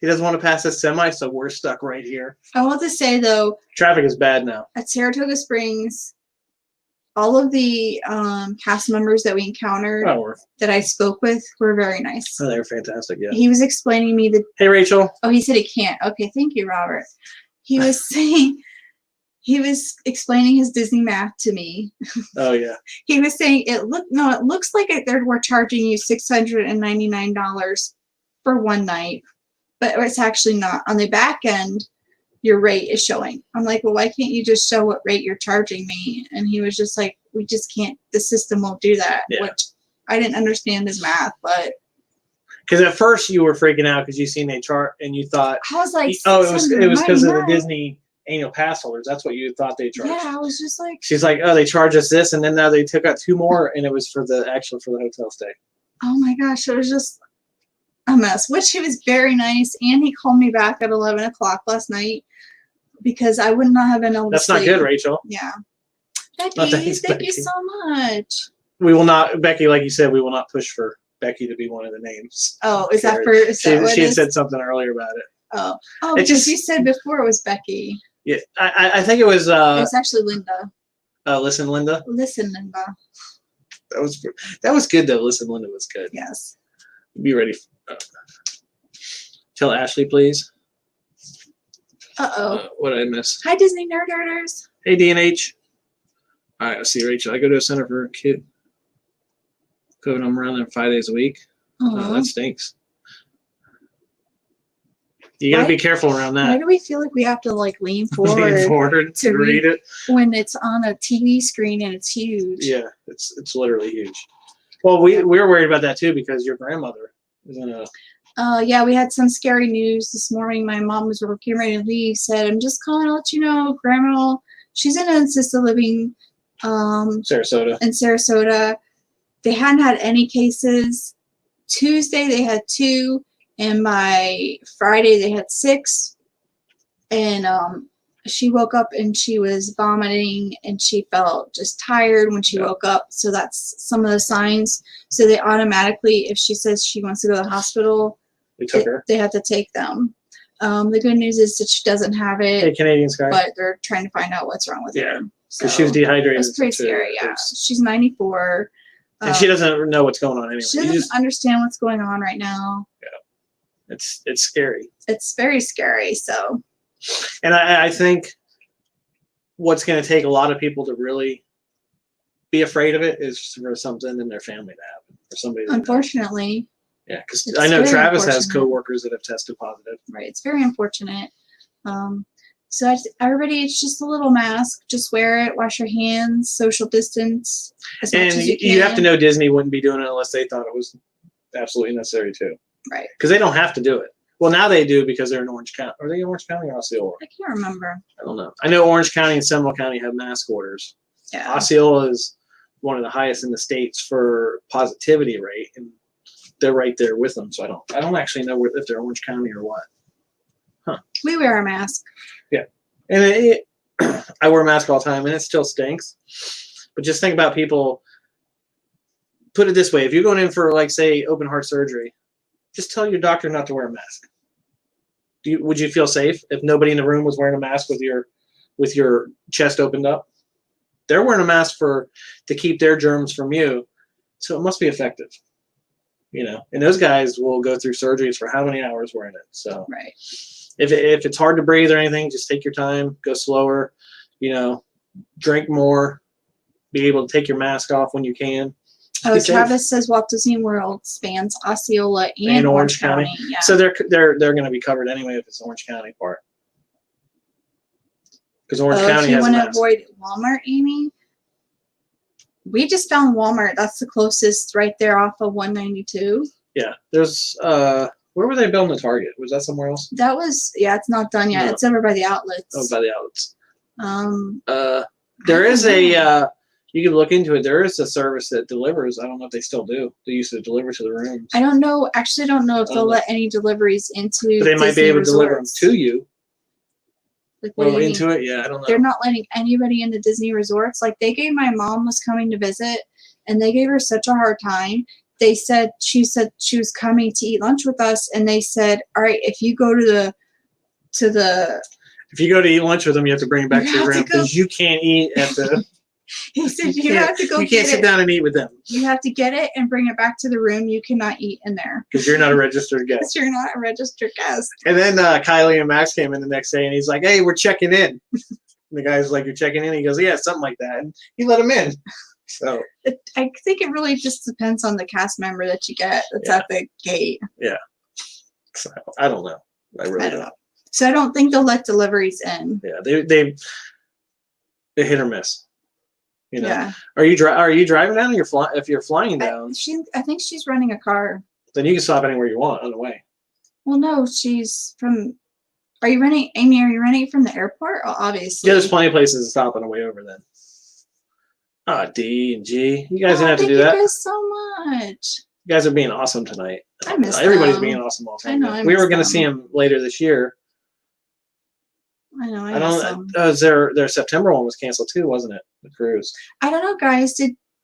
He doesn't want to pass a semi, so we're stuck right here. I want to say, though, traffic is bad now. At Saratoga Springs, all of the cast members that we encountered that I spoke with were very nice. Oh, they were fantastic, yeah. He was explaining me that... Hey, Rachel. Oh, he said he can't. Okay, thank you, Robert. He was saying... He was explaining his Disney math to me. Oh, yeah. He was saying, it looks like we're charging you $699 for one night. But it's actually not. On the back end, your rate is showing. I'm like, well, why can't you just show what rate you're charging me? And he was just like, we just can't. The system won't do that. Yeah. Which I didn't understand his math, but. Because at first you were freaking out because you seen a chart and you thought. I was like, oh, it was because of the Disney annual pass holders. That's what you thought they charged. Yeah, I was just like. She's like, oh, they charge us this, and then now they took out 2 more, and it was for the hotel stay. Oh my gosh, it was just a mess. Which he was very nice, and he called me back at 11 o'clock last night because I would not have been able to sleep. That's not good, Rachel. Yeah. Becky, thank you so much. We will not, Becky, like you said, we will not push for Becky to be one of the names. Oh, is that for? Is that what she had said something earlier about it. Oh, because you said before it was Becky. Yeah, I think it was. It was actually Linda. Listen, Linda. Listen, Linda. That was good though. Listen, Linda was good. Yes. Be ready. Tell Ashley, please. What did I miss? Hi, Disney Nerders. Hey, D&H. All right, let's see, Rachel. I go to a center for a kid. COVID, I'm around there 5 days a week. That stinks. You gotta be careful around that. Why do we feel like we have to lean forward to read it when it's on a TV screen and it's huge? Yeah, it's literally huge. Well, we were worried about that too because your grandmother is in a. Yeah, we had some scary news this morning. My mom was getting ready to leave. Said, "I'm just calling to let you know, Grandma, she's in an assisted living." Sarasota. In Sarasota, they hadn't had any cases. Tuesday they had 2. And by Friday, they had 6. And she woke up and she was vomiting and she felt just tired when she woke up. So that's some of the signs. So they automatically, if she says she wants to go to the hospital, they have to take them. The good news is that she doesn't have it. Hey, Canadian Sky. But they're trying to find out what's wrong with her. So she was dehydrated. It's pretty scary, yeah. She's 94. And she doesn't know what's going on anyway. She doesn't understand what's going on right now. Yeah. It's scary. It's very scary. So, and I think what's going to take a lot of people to really be afraid of it is for something in their family to happen, for somebody. Unfortunately. Yeah, because I know Travis has coworkers that have tested positive. Right, it's very unfortunate. So everybody, it's just a little mask. Just wear it. Wash your hands. Social distance as much as you can. You have to know Disney wouldn't be doing it unless they thought it was absolutely necessary too. Right. Because they don't have to do it. Well, now they do because they're in Orange County. Are they in Orange County or Osceola? I can't remember. I don't know. I know Orange County and Seminole County have mask orders. Yeah. Osceola is one of the highest in the states for positivity rate, and they're right there with them. So I don't actually know if they're Orange County or what. Huh. We wear a mask. Yeah. And I wear a mask all the time, and it still stinks. But just think about people. Put it this way: if you're going in for, say, open heart surgery, just tell your doctor not to wear a mask. Would you feel safe if nobody in the room was wearing a mask with your chest opened up? They're wearing a mask to keep their germs from you, so it must be effective. And those guys will go through surgeries for how many hours wearing it. So right. If it's hard to breathe or anything, just take your time, go slower. You know, drink more, be able to take your mask off when you can. Oh, Travis says Walt Disney World spans Osceola and Orange County. Yeah. So they're going to be covered anyway if it's Orange County part. Because Orange County has a mask. You want to avoid Walmart, Amy? We just found Walmart. That's the closest right there off of 192. Yeah. There's where were they building the Target? Was that somewhere else? That was it's not done yet. No. It's over by the outlets. Oh, by the outlets. There is a you can look into it. There is a service that delivers. I don't know if they still do. They used to deliver to the rooms. I don't know. Actually, I don't know if they'll let any deliveries into. But they might be able to deliver them to you. Like, what do you into mean? It? Yeah, I don't know. They're not letting anybody into Disney resorts. Like, they gave my mom was coming to visit, and they gave her such a hard time. She said she was coming to eat lunch with us, and they said, all right, if you go to if you go to eat lunch with them, you have to bring it back to your room because you can't eat at the. He said you have to go. You can't sit down and eat with them. You have to get it and bring it back to the room. You cannot eat in there because you're not a registered guest. Because you're not a registered guest. And then Kylie and Max came in the next day, and he's like, "Hey, we're checking in." And the guy's like, "You're checking in?" He goes, "Yeah, something like that." And he let him in. So I think it really just depends on the cast member that you get that's at the gate. Yeah. So I don't know. I really don't know. So I don't think they'll let deliveries in. Yeah, they hit or miss. You know. Yeah. Are you driving down? Or if you're flying down. I think she's renting a car. Then you can stop anywhere you want on the way. Well, no, she's from. Are you renting, Amy? Are you renting it from the airport? Oh, obviously. Yeah, there's plenty of places to stop on the way over. Then. D and G. You guys didn't have to do that. Thank you guys so much. You guys are being awesome tonight. I miss Everybody's them. being awesome all the I time. know. We were going to see them later this year. I know. I don't. Their September one was canceled too, wasn't it? The cruise. I don't know, guys.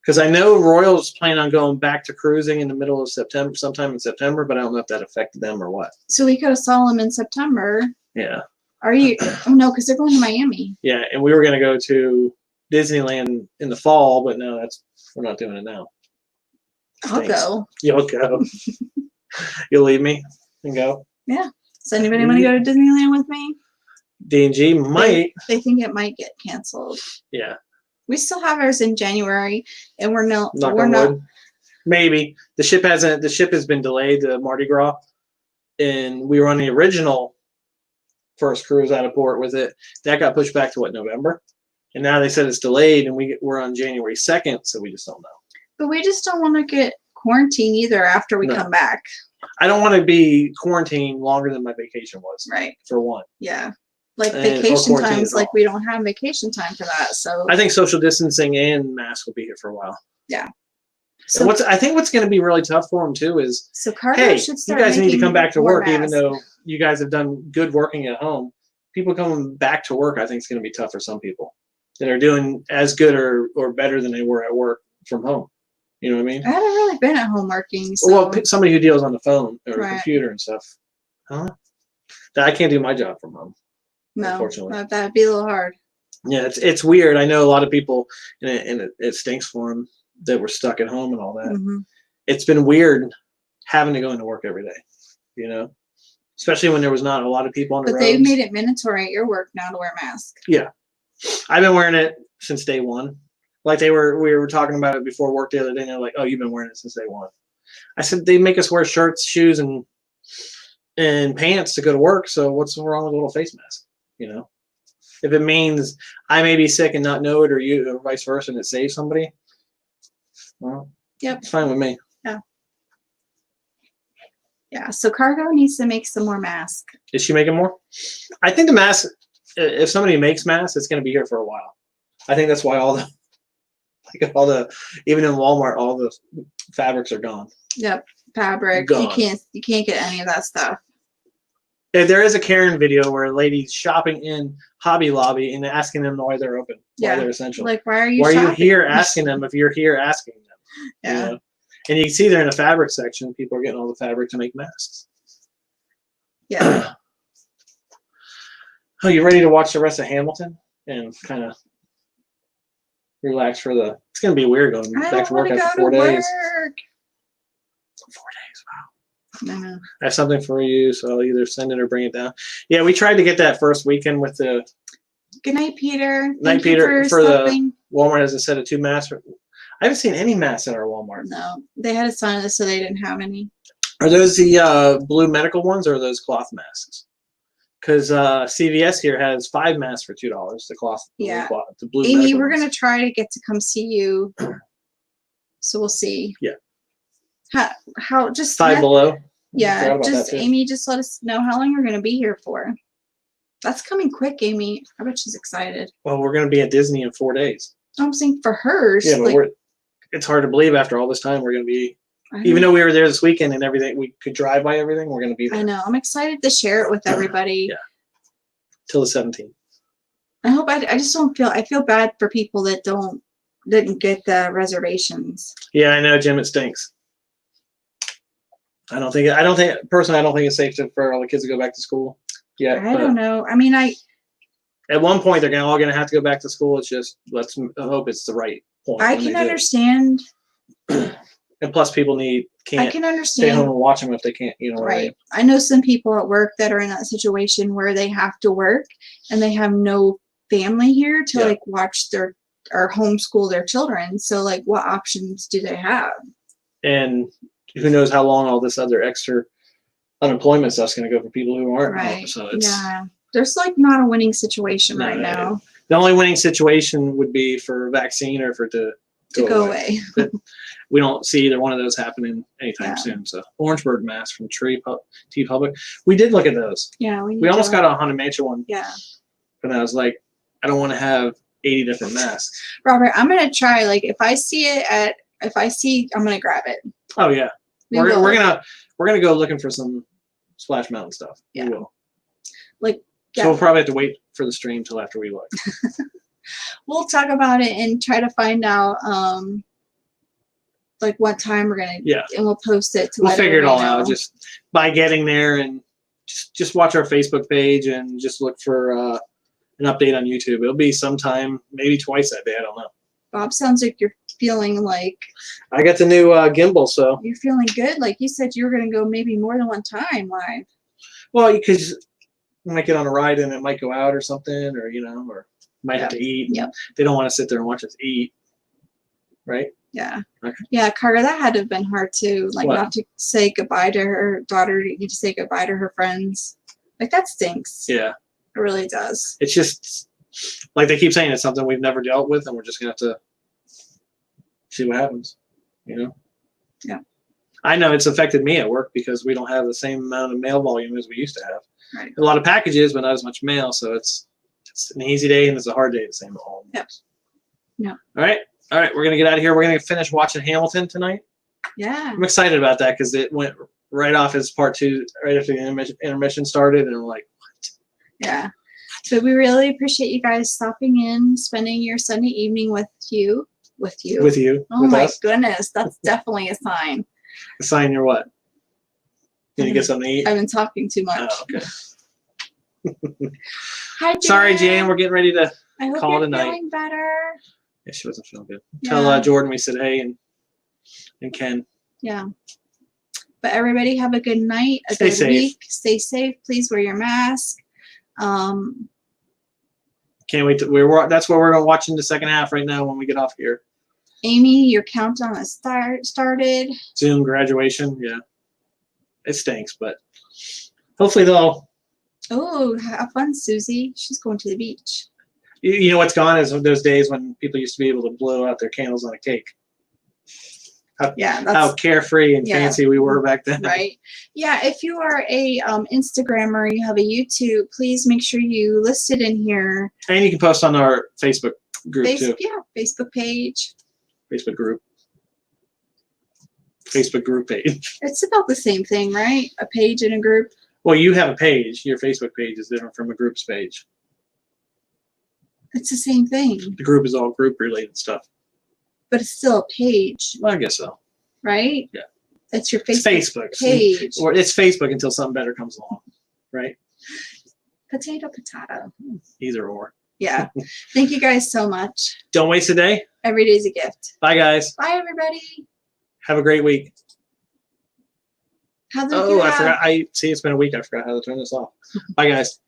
Because I know Royals plan on going back to cruising in the middle of September, sometime in September, but I don't know if that affected them or what. So we could have saw them in September. Yeah. Are you? Oh no, because they're going to Miami. Yeah, and we were going to go to Disneyland in the fall, but no, we're not doing it now. I'll go. You'll go. You'll leave me and go. Yeah. Does anybody want to go to Disneyland with me? D&G might. They think it might get canceled. Yeah. We still have ours in January, and we're not. Maybe the ship has been delayed to Mardi Gras, and we were on the original first cruise out of port with it. That got pushed back to November, and now they said it's delayed, and we're on January 2nd, so we just don't know. But we just don't want to get quarantined either after we come back. I don't want to be quarantined longer than my vacation was. Right. For one. Yeah. Like vacation times, like we don't have vacation time for that. So I think social distancing and masks will be here for a while. Yeah. So I think what's going to be really tough for them too is, should start you guys need to come back to work, masks. even though you guys have done good working at home. People coming back to work, I think, is going to be tough for some people that are doing as good or better than they were at work from home. You know what I mean? I haven't really been at home working. So. Well, somebody who deals on the phone or the computer and stuff. Huh? I can't do my job from home. No, unfortunately. That'd be a little hard. Yeah, it's weird. I know a lot of people, and it stinks for them that were stuck at home and all that. Mm-hmm. It's been weird having to go into work every day, you know, especially when there was not a lot of people on the roads. But they've made it mandatory at your work now to wear a mask. Yeah, I've been wearing it since day one. Like we were talking about it before work the other day, and they're like, "Oh, you've been wearing it since day one." I said they make us wear shirts, shoes, and pants to go to work. So what's wrong with a little face mask? You know, if it means I may be sick and not know it, or vice versa, and it saves somebody, well, it's fine with me. Yeah. Yeah. So Cargo needs to make some more masks. Is she making more? I think the mask. If somebody makes masks, it's going to be here for a while. I think that's why even in Walmart, all the fabrics are gone. Yep, fabric. Gone. You can't get any of that stuff. There is a Karen video where a lady's shopping in Hobby Lobby and asking them why they're open, why they're essential. Like, why are you here asking them if you're here asking them? Yeah. You know? And you can see they're in the fabric section. People are getting all the fabric to make masks. Yeah. Oh, you ready to watch the rest of Hamilton and kind of relax for the? It's going to be weird going back to work after 4 days. 4 days, wow. I know. I have something for you, so I'll either send it or bring it down. Yeah, we tried to get that first weekend with the Good night, Peter. Night, Peter. For the Walmart has a set of 2 masks. I haven't seen any masks at our Walmart. No, they had a sign that said they didn't have any. Are those the blue medical ones or are those cloth masks? Because CVS here has 5 masks for $2. The cloth. Yeah. The blue Amy, we're ones. gonna try to get to come see you. So we'll see. Yeah. How just Five Below. Yeah, just Amy, just let us know how long you're gonna be here for. That's coming quick, Amy. I bet she's excited. Well, we're gonna be at Disney in 4 days. I'm saying for hers. Yeah, but it's hard to believe after all this time we're gonna be. Even though we were there this weekend and everything, we could drive by everything. We're gonna be there. I know. I'm excited to share it with everybody. Yeah. Till the 17th. I hope. I just don't feel. I feel bad for people that didn't get the reservations. Yeah, I know, Jim. It stinks. I don't think personally. I don't think it's safe for all the kids to go back to school. Yeah. I don't know. I mean, at one point they're all gonna have to go back to school. It's just let's hope it's the right point. I can understand. And plus, people can't I can understand. Stay home and watch them if they can't. You know. Right. I know some people at work that are in that situation where they have to work and they have no family here to like watch or homeschool their children. So like, what options do they have? And who knows how long all this other extra unemployment stuff's going to go for people who aren't home. So it's, there's like not a winning situation right now. The only winning situation would be for vaccine or for it to go away. But we don't see either one of those happening anytime soon. So Orangeburg mask from Cheri T Public. We did look at those. Yeah, we almost got a Haunted Mansion one. Yeah. And I was like, I don't want to have 80 different masks. Robert, I'm gonna try. Like if I see, I'm gonna grab it. Oh yeah. We're gonna go looking for some Splash Mountain stuff. Yeah. We will. Like so we'll probably have to wait for the stream till after we look. We'll talk about it and try to find out like what time we're gonna and we'll post it to we'll figure it all out just by getting there and just watch our Facebook page and just look for an update on YouTube. It'll be sometime, maybe twice that day, I don't know. Bob, sounds like you're feeling like I got the new gimbal, so you're feeling good. Like you said you were gonna go maybe more than one time live. Well, because we might get on a ride and it might go out or something, or or might have to eat. Yep. They don't want to sit there and watch us eat. Right? Yeah. Okay. Yeah, Carter, that had to have been hard too. Like not to say goodbye to her daughter, to need to say goodbye to her friends. Like that stinks. Yeah. It really does. It's just like they keep saying it's something we've never dealt with and we're just gonna have to see what happens. Yeah. I know it's affected me at work because we don't have the same amount of mail volume as we used to have. Right. A lot of packages, but not as much mail, so it's an easy day and it's a hard day at the same time. Yep. Yeah. All right, we're going to get out of here. We're going to finish watching Hamilton tonight. Yeah. I'm excited about that because it went right off as part 2, right after the intermission started, and we're like, what? Yeah. So we really appreciate you guys stopping in, spending your Sunday evening with you. Oh my goodness, that's definitely a sign. A sign you're what? Did you get something to eat? I've been talking too much. Oh, okay. Hi, Jan. Sorry, Jan. We're getting ready to call it a night. Feeling better. Yeah, she wasn't feeling good. Yeah. Tell Jordan we said hey and Ken. Yeah. But everybody have a good night, a Stay good safe. week. Stay safe. Please wear your mask. Can't wait. That's what we're going to watch in the second half right now when we get off here. Amy, your countdown has started. Zoom graduation. Yeah. It stinks, but hopefully they'll. Oh, have fun, Susy. She's going to the beach. You know what's gone is those days when people used to be able to blow out their candles on a cake. How carefree and fancy we were back then. Right. Yeah. If you are a Instagrammer, you have a YouTube, please make sure you list it in here. And you can post on our Facebook group too. Yeah, Facebook page. Facebook group. Facebook group page. It's about the same thing, right? A page and a group. Well, you have a page. Your Facebook page is different from a group's page. It's the same thing. The group is all group related stuff. But it's still a page. Well, I guess so. Right? Yeah. It's your Facebook page. Or it's Facebook until something better comes along. Right? Potato, potato. Either or. Yeah. Thank you guys so much. Don't waste a day. Every day's a gift. Bye, guys. Bye, everybody. Have a great week. I forgot. It's been a week. I forgot how to turn this off. Bye, guys.